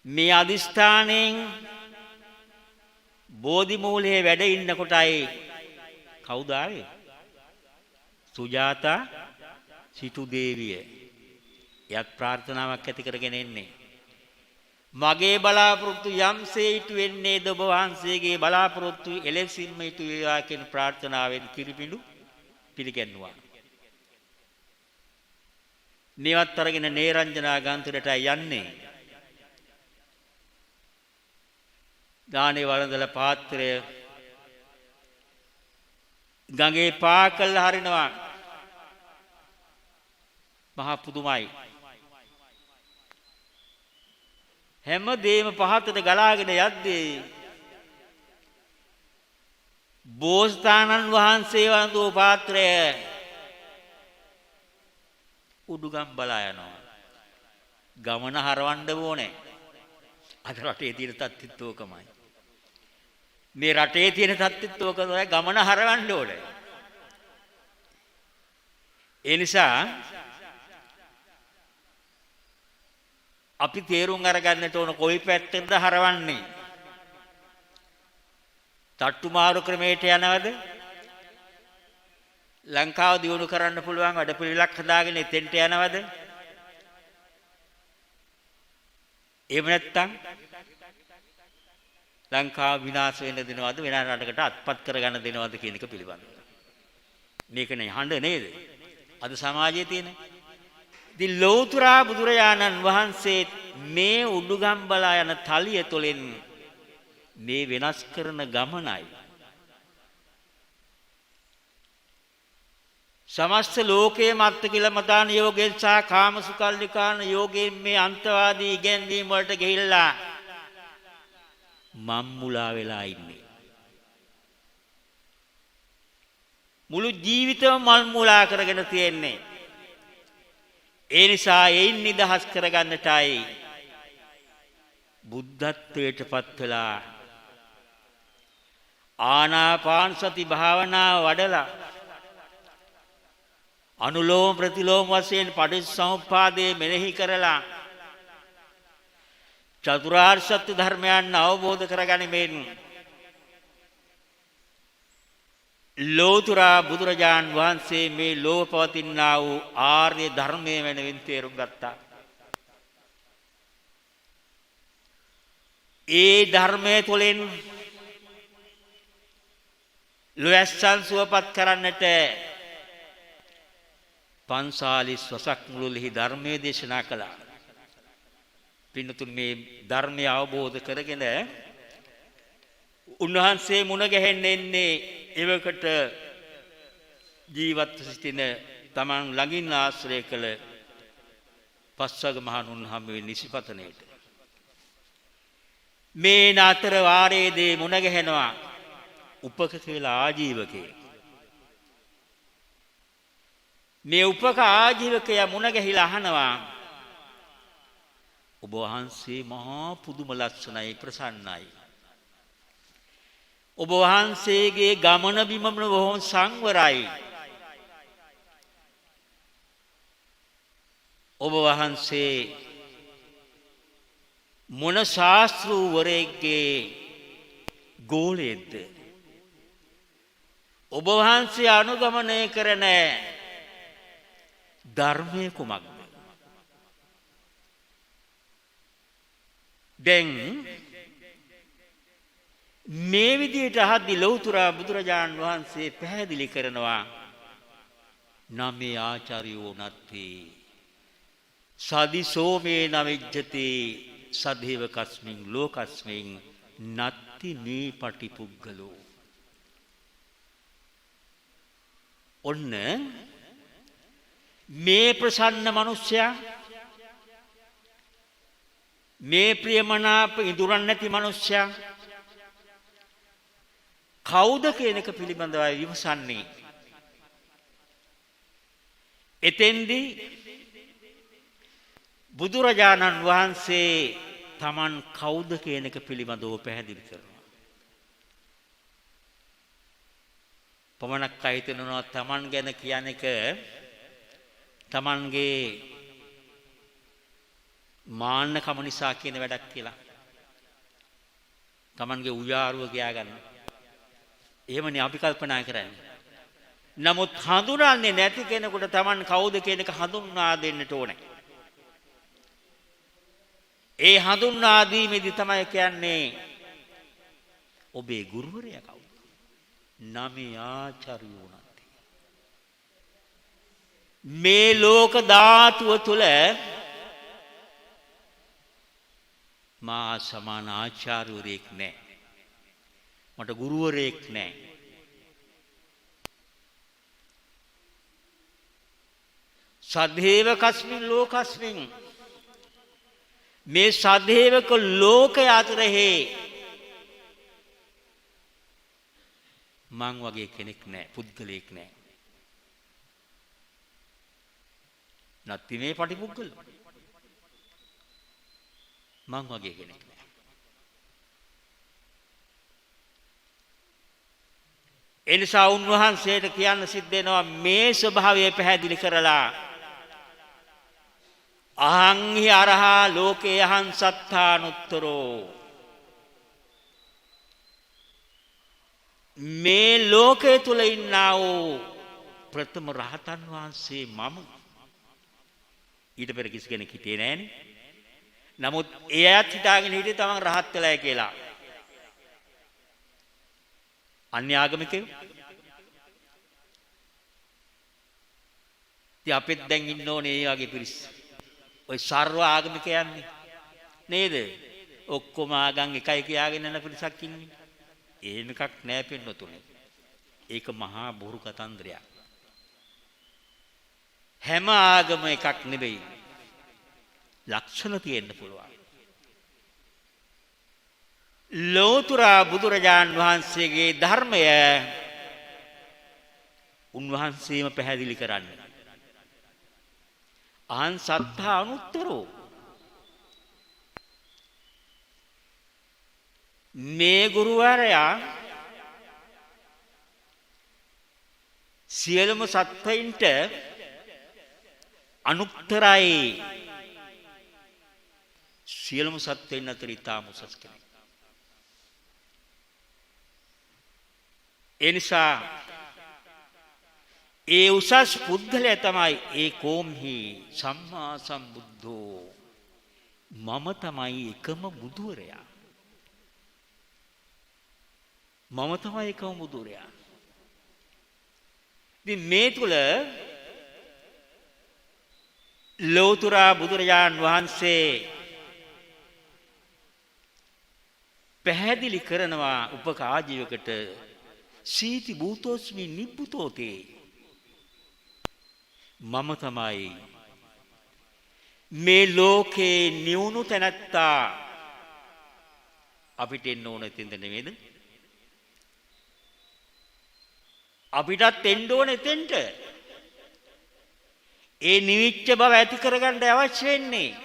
මේ අදිස්ථානයෙන් බෝධි මූලයේ වැඩ ඉන්න කොටයි කවුද ආවේ? සුජාතා සිටු දේවිය. එයත් ප්‍රාර්ථනාවක් ඇති කරගෙන එන්නේ. මගේ බලාපොරොත්තු යම්සේ ඉටු වෙන්නේ ද ඔබ වහන්සේගේ බලාපොරොත්තු එලෙසින්ම ඉටු වේවා කියන ප්‍රාර්ථනාවෙන් කිරිපිඬු පිළිගන්නවා. මේවත් අරගෙන නේරංජනා ගාන්තරට යන්නේ. දානේ වළඳලා පාත්‍රය ගඟේ පාකල් හරිනවා. මහා පුදුමයි. හැම දෙයක්ම පහතට ගලාගෙන යද්දී බෝසතාණන් වහන්සේ වඳු පාත්‍රය උඩුගම් බලා යනවා. ගමන හරවන්න ඕනේ. අද රටේ තියෙන තත්ත්වය ඕකමයි. මේ රටේ තියෙන තත්ත්වය ඕක තමයි. ගමන හරවන්න ඕනේ. ඒ නිසා අපි තේරුම් අරගන්නට ඕන කොයි පැත්තටද හරවන්නේ. තට්ටු මාරු ක්‍රමයට යනවද? ලංකාව දියුණු කරන්න පුළුවන් වැඩපිළිවෙලක් හදාගෙන එතෙන්ට යනවද? එහෙම නැත්නම් ලංකාව විනාශ වෙන්න දෙනවද? වෙන රටකට අත්පත් කරගන්න දෙනවද කියන එක පිළිබඳව. මේකනේ හඬ නේද? අද සමාජයේ තියෙන. ඉතින් ලෞතර බුදුරජාණන් වහන්සේ මේ උඩුගම් බලා යන තලිය තුළින් මේ වෙනස් කරන ගමනයි. සමස්ත ලෝකයේ මත්ත කියලා මතාන යෝගයෙන් සහ කාමසුකල්ලිකාන යෝගයෙන් මේ අන්තවාදී ඉගැන්වීම් වලට ගිහිල්ලා මම්මුලා වෙලා ඉන්නේ. මුළු ජීවිතම මල්මුලා කරගෙන තියෙන්නේ. ඒ නිසා ඒන් නිදහස් කරගන්නටයි බුද්ධත්වයට පත් වෙලා ආනාපාන සති භාවනාව වඩලා අනුලෝම ප්‍රතිලෝම වශයෙන් පටිච්චසමුප්පාදයේ මෙනෙහි කරලා චතුරාර්ය සත්‍ය ධර්මයන් අවබෝධ කරගනිමින් ලෝතර බුදුරජාන් වහන්සේ මේ ලෝක පවතිනා වූ ආර්ය ධර්මයේ වෙනවින් තේරුම් ගත්තා. ඒ ධර්මයේ තුලින් ලෝයස්සන් සුවපත් කරන්නට 45 වසක් මුළුල්ලේ ධර්මයේ දේශනා කළා. පින්නතුන් මේ ධර්මය අවබෝධ කරගෙන උන්වහන්සේ මුණ ගැහෙන්නේ එවකට ජීවත් සිටින තමන් ළඟින් ආශ්‍රය කළ පස්වග මහණුන් හමුවේ නිසිපතනේට. මේ නතර වාරයේදී මුණ ගැහෙනවා උපක කියලා ආජීවකේ. මේ උපක ආජීවකයා මුණ ගැහිලා අහනවා ඔබ වහන්සේ මහා පුදුම ලස්සනයි ප්‍රසන්නයි. ඔබ වහන්සේගේ ගමන බිමම බොහොම සංවරයි. ඔබ වහන්සේ මොන ශාස්ත්‍රූවරයෙක්ගේ ගෝලයේද? ඔබ වහන්සේ අනුගමනය කරන ධර්මයේ කුමක්ද? දැන් මේ විදිහට අහද්දී ලෞතර බුදුරජාන් වහන්සේ පැහැදිලි කරනවා නමේ ආචාර්යෝ නත්ති සදිසෝ මේ නවිජ්ජති සදේව කස්මින් ලෝකස්මින් නත්ති මේ පටිපුග්ගලෝ. ඔන්න මේ ප්‍රසන්න මිනිසයා මේ ප්‍රියමනාප ඉඳුරන් නැති මිනිසයා කවුද කියන එක පිළිබඳව විමසන්නේ. එතෙන්දී බුදුරජාණන් වහන්සේ තමන් කවුද කියන එක පිළිබඳව පැහැදිලි කරනවා. පමණක් අහිතනවා තමන් ගැන කියන එක තමන්ගේ මාන්නකම නිසා කියන වැඩක් කියලා. තමන්ගේ උයාරුව කියා ගන්න. එහෙමනේ අපි කල්පනා කරන්නේ. නමුත් හඳුනන්නේ නැති කෙනෙකුට Taman කවුද කියන එක හඳුන්වා දෙන්නට ඕනේ. ඒ හඳුන්වා දීමේදී තමයි කියන්නේ ඔබේ ගුරුවරයා කවුද? නමේ ආචාර්යෝ නැති. මේ ලෝක ධාතුව තුල මා සමාන ආචාර්යවරයෙක් නැහැ. මට ගුරුවරයෙක් නැහැ. සදේව කස්මින් ලෝකස්මින් මේ සදේවක ලෝකය අතරෙහි මං වගේ කෙනෙක් නැහැ, පුද්ගලයෙක් නැහැ. නැති මේ පටිපුද්ගල මං වගේ කෙනෙක් නැහැ. එනිසා උන්වහන්සේට කියන්න සිද්ධ වෙනවා මේ ස්වභාවය පැහැදිලි කරලා අහං හි අරහා ලෝකේ අහං සත්තානුත්තරෝ මේ ලෝකයේ තුල ඉන්නා වූ ප්‍රථම රහතන් වහන්සේ මම. ඊට පෙර කිසි කෙනෙක් හිටියේ නෑනේ. නමුත් එයාත් හිතාගෙන හිටියේ තමන් රහත් වෙලායි කියලා. අන්‍ය ආගමිකයෝ ඉතින් අපිත් දැන් ඉන්න ඕනේ ඒ වගේ පිරිස්. ඔය සර්ව ආගමිකයන්නේ නේද? ඔක්කොම ආගම් එකයි කියාගෙන යන පිරිසක් ඉන්නේ. එහෙම එකක් නෑ පින්නතුනේ. ඒක මහා බොරු කතන්දරයක්. හැම ආගම එකක් නෙවෙයි. ලක්ෂණ තියෙන්න පුළුවන්. ලෝතර බුදුරජාන් වහන්සේගේ ධර්මය උන්වහන්සේම පැහැදිලි කරන්නේ. අහං සත්තා අනුත්තරෝ මේ ගුරුවරයා සියලුම සත්ත්වයින්ට අනුත්තරයි. සියලුම සත්ත්වයින් අතර ඊටම උසස් කෙනෙක්. එනිසා ඒ උසස් පුද්ගලයා තමයි ඒ කෝම්හි සම්මා සම්බුද්ධෝ මම තමයි එකම බුදුවරයා. මම තමයි එකම බුදුරයා. ඉතින් මේ තුල ලෝතර බුදුරජාන් වහන්සේ පැහැදිලි කරනවා උපකාජීවකට සීති භූතෝස්මි නිබ්බුතෝතේ මම තමයි මේ ලෝකේ නිවුණු තැනැත්තා. අපිට එන්න ඕන එතෙන්ද නෙමෙයිද? අපිටත් එන්න ඕන එතෙන්ට. ඒ නිවිච්ච බව ඇති කරගන්න අවශ්‍ය වෙන්නේ.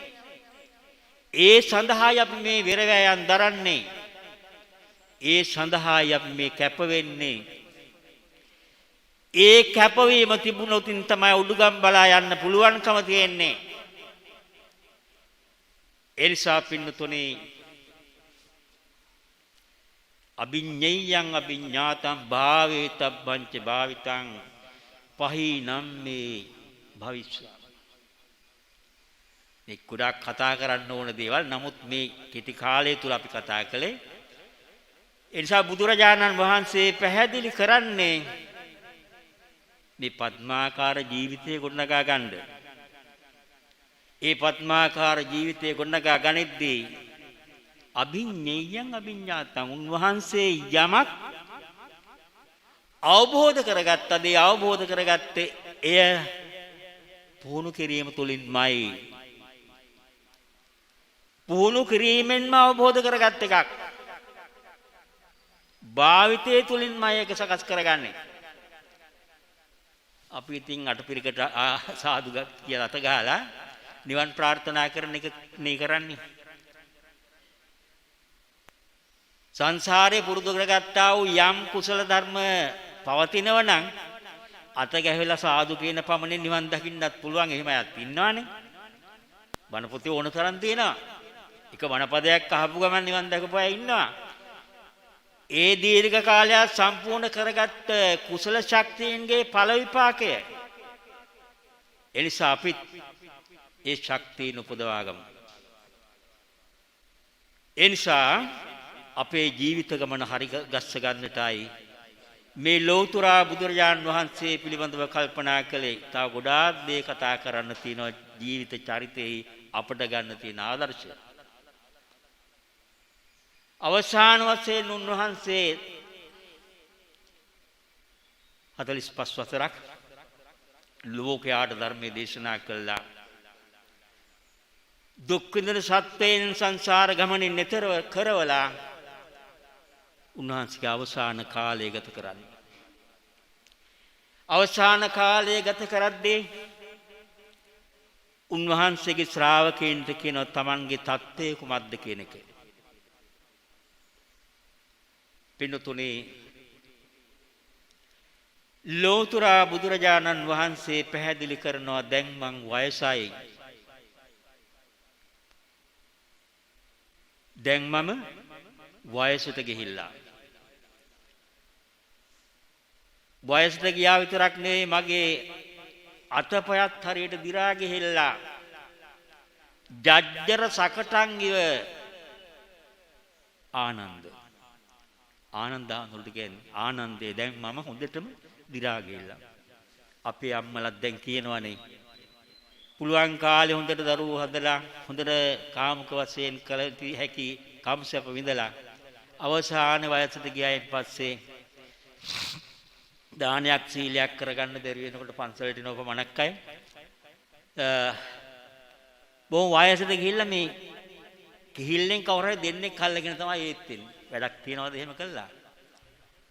ඒ සඳහායි අපි මේ වෙරවැයන් දරන්නේ. ඒ සඳහායි අපි මේ කැප වෙන්නේ. ඒ කැපවීම තිබුණොතින් තමයි උඩුගම් බලා යන්න පුළුවන්කම තියෙන්නේ. එනිසා පින්නතුනේ අභිඤ්ඤයං අභිඤ්ඤාතං භාවේතබ්බංච භාවිතං පහිනම් මේ භවිෂ්‍යා. මේ කුඩා කතා කරන්න ඕන දේවල්. නමුත් මේ කෙටි කාලය තුල අපි කතා කළේ. ඒ නිසා බුදුරජාණන් වහන්සේ පැහැදිලි කරන්නේ මේ පద్මාකාර ජීවිතය ගොඩනගා ගන්න. ඒ පద్මාකාර ජීවිතය ගොඩනගා ගනිද්දී අභිඤ්ඤයං අභිඤ්ඤාතං උන්වහන්සේ යමක් අවබෝධ කරගත්තද ඒ අවබෝධ කරගත්තේ එය පුහුණු කිරීම තුලින්මයි. පුහුණු කිරීමෙන්ම අවබෝධ කරගත් එකක්. භාවිතයේ තුලින්මයි ඒක සකස් කරගන්නේ. අපි ඉතින් අටපිරිකට සාදු කියලා අත ගහලා නිවන් ප්‍රාර්ථනා කරන එක නේ කරන්නේ. සංසාරේ පුරුදු කරගත්තා වූ යම් කුසල ධර්ම පවතිනව නම් අත ගැහිලා සාදු කියන පමණින් නිවන් දකින්නත් පුළුවන්. එහෙම අයත් ඉන්නවනේ. බණ පොතේ ඕන තරම් තියෙනවා. එක බණ පදයක් අහපු ගමන් නිවන් දකපු අය ඉන්නවා. ඒ දීර්ඝ කාලයක් සම්පූර්ණ කරගත්ත කුසල ශක්තියින්ගේ ඵල විපාකය. එනිසා අපි ඒ ශක්තිය උපදවා ගමු. එනිසා අපේ ජීවිත ගමන හරි ගස්ස ගන්නටයි මේ ලෞතර බුදුරජාණන් වහන්සේ පිළිබඳව කල්පනා කළේ. තව ගොඩාක් දේ කතා කරන්න තියෙනවා ජීවිත චරිතෙහි අපට ගන්න තියෙන ආදර්ශය. අවසාන වශයෙන් උන්වහන්සේ 45 වසරක් ලෝකයාට ධර්මයේ දේශනා කළා. දුක් විඳින සත්‍යයෙන් සංසාර ගමනින් නිතරව කරවලා උන්වහන්සේගේ අවසාන කාලය ගත කරන්නේ. අවසාන කාලය ගත කරද්දී උන්වහන්සේගේ ශ්‍රාවකයන්ට කියනවා තමන්ගේ தත්ත්වය කුමක්ද කියන එක. පින්තුනේ ලෝතර බුදුරජාණන් වහන්සේ පැහැදිලි කරනවා දැන් මං වයසයි. දැන් මම වයසට ගිහිල්ලා. වයසට ගියා විතරක් නෙවෙයි මගේ අතපයත් හරියට දි รา ගිහිල්ලා. ජජ්ජර සකටන් ඉව ආනන්ද. ආනන්දානුල්ට කියන්නේ ආනන්දේ දැන් මම හොඳටම දි รา ගිහිල්ලා. අපේ අම්මලත් දැන් කියනවනේ පුළුවන් කාලේ හොඳට දරුවෝ හදලා හොඳට කාමක වශයෙන් කළ හැකි කම්සප විඳලා අවසාන වයසට ගියායින් පස්සේ දානයක් සීලයක් කරගන්න බැරි වෙනකොට පන්සලට එන උපමණක් අය බොහොම වයසට ගිහිල්ලා මේ කිහිල්ලෙන් කවුරු හරි දෙන්නෙක් අල්ලගෙන තමයි ඒත් වෙන්නේ. වැඩක් තියනවද එහෙම කළා?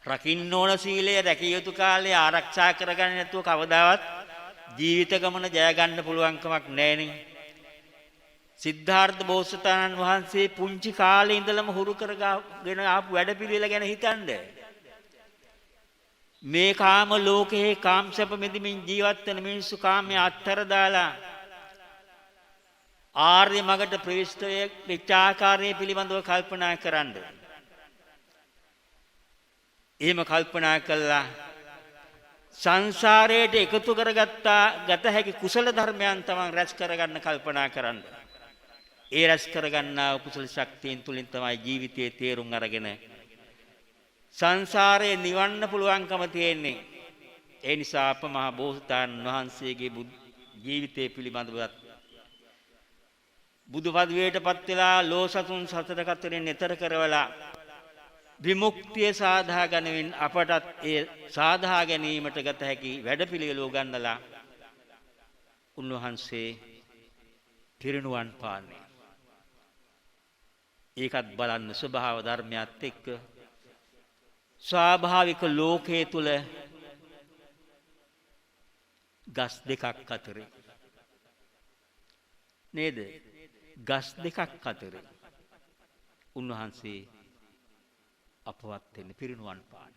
රකින්න ඕන සීලය රැකිය යුතු කාලේ ආරක්ෂා කරගන්න නැතුව කවදාවත් ජීවිත ගමන ජය ගන්න පුළුවන් කමක් නැහෙනේ. සිද්ධාර්ථ බෝසතාණන් වහන්සේ පුංචි කාලේ ඉඳලම හුරු කරගෙන ආපු වැඩපිළිවෙල ගැන හිතන්න. මේ කාම ලෝකයේ කාම්සප මෙදිමින් ජීවත් වෙන මිනිස්සු කාමයේ අත්තර දාලා ආර්ය මගට ප්‍රවිෂ්ඨ වෙච්ච ආකාරයේ පිළිබඳව කල්පනා කරන්න. එහෙම කල්පනා කළා සංසාරයට එකතු ගත හැකි කුසල ධර්මයන් තමන් රැස් කරගන්න කල්පනා කරන්න. ඒ රැස් කරගන්නා කුසල ශක්තියින් තුලින් තමයි ජීවිතයේ තේරුම් අරගෙන සංසාරේ නිවන්න පුළුවන්කම තියෙන්නේ. ඒ නිසා අප මහ බෝසතාණන් වහන්සේගේ ජීවිතය පිළිබඳව බුදු පදවියටපත් වෙලා ලෝසතුන් සතර කතරෙන් එතර කරවලා විමුක්තිය සාධා ගැනීමෙන් අපටත් ඒ සාධා ගැනීමට ගත හැකි වැඩපිළිවෙල උගන්වලා උන්වහන්සේ පිරිනුවන් පාන්නේ. ඒකත් බලන්න ස්වභාව ධර්මයත් එක්ක ස්වාභාවික ලෝකයේ තුල ගස් දෙකක් අතරේ නේද? ගස් දෙකක් අතරේ උන්වහන්සේ අපවත් වෙන්න පිරිනුවන් පාන.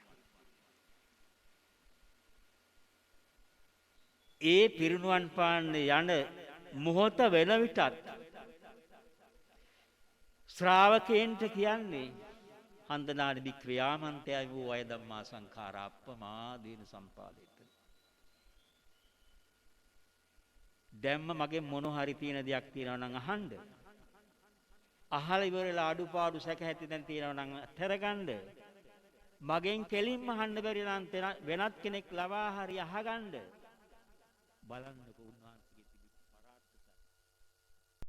ඒ පිරිනුවන් පාන්න යන මොහොත වෙන විටත් ශ්‍රාවකයන්ට කියන්නේ හන්දනානි වික්‍රියාමන්තයයි වූ අය ධම්මා සංඛාරා අප්පමාදීන සම්පාදිත. දැම්ම මගේ මොන හරි තියෙන දෙයක් තියෙනවා නම් අහන්න. අහලා ඉවරලා අඩුපාඩු සැකහැති දැන් තියෙනවා නම් අතරගන්න. මගෙන් කෙලින්ම අහන්න බැරි නම් වෙනත් කෙනෙක් ලවා හරි අහගන්න. බලන්න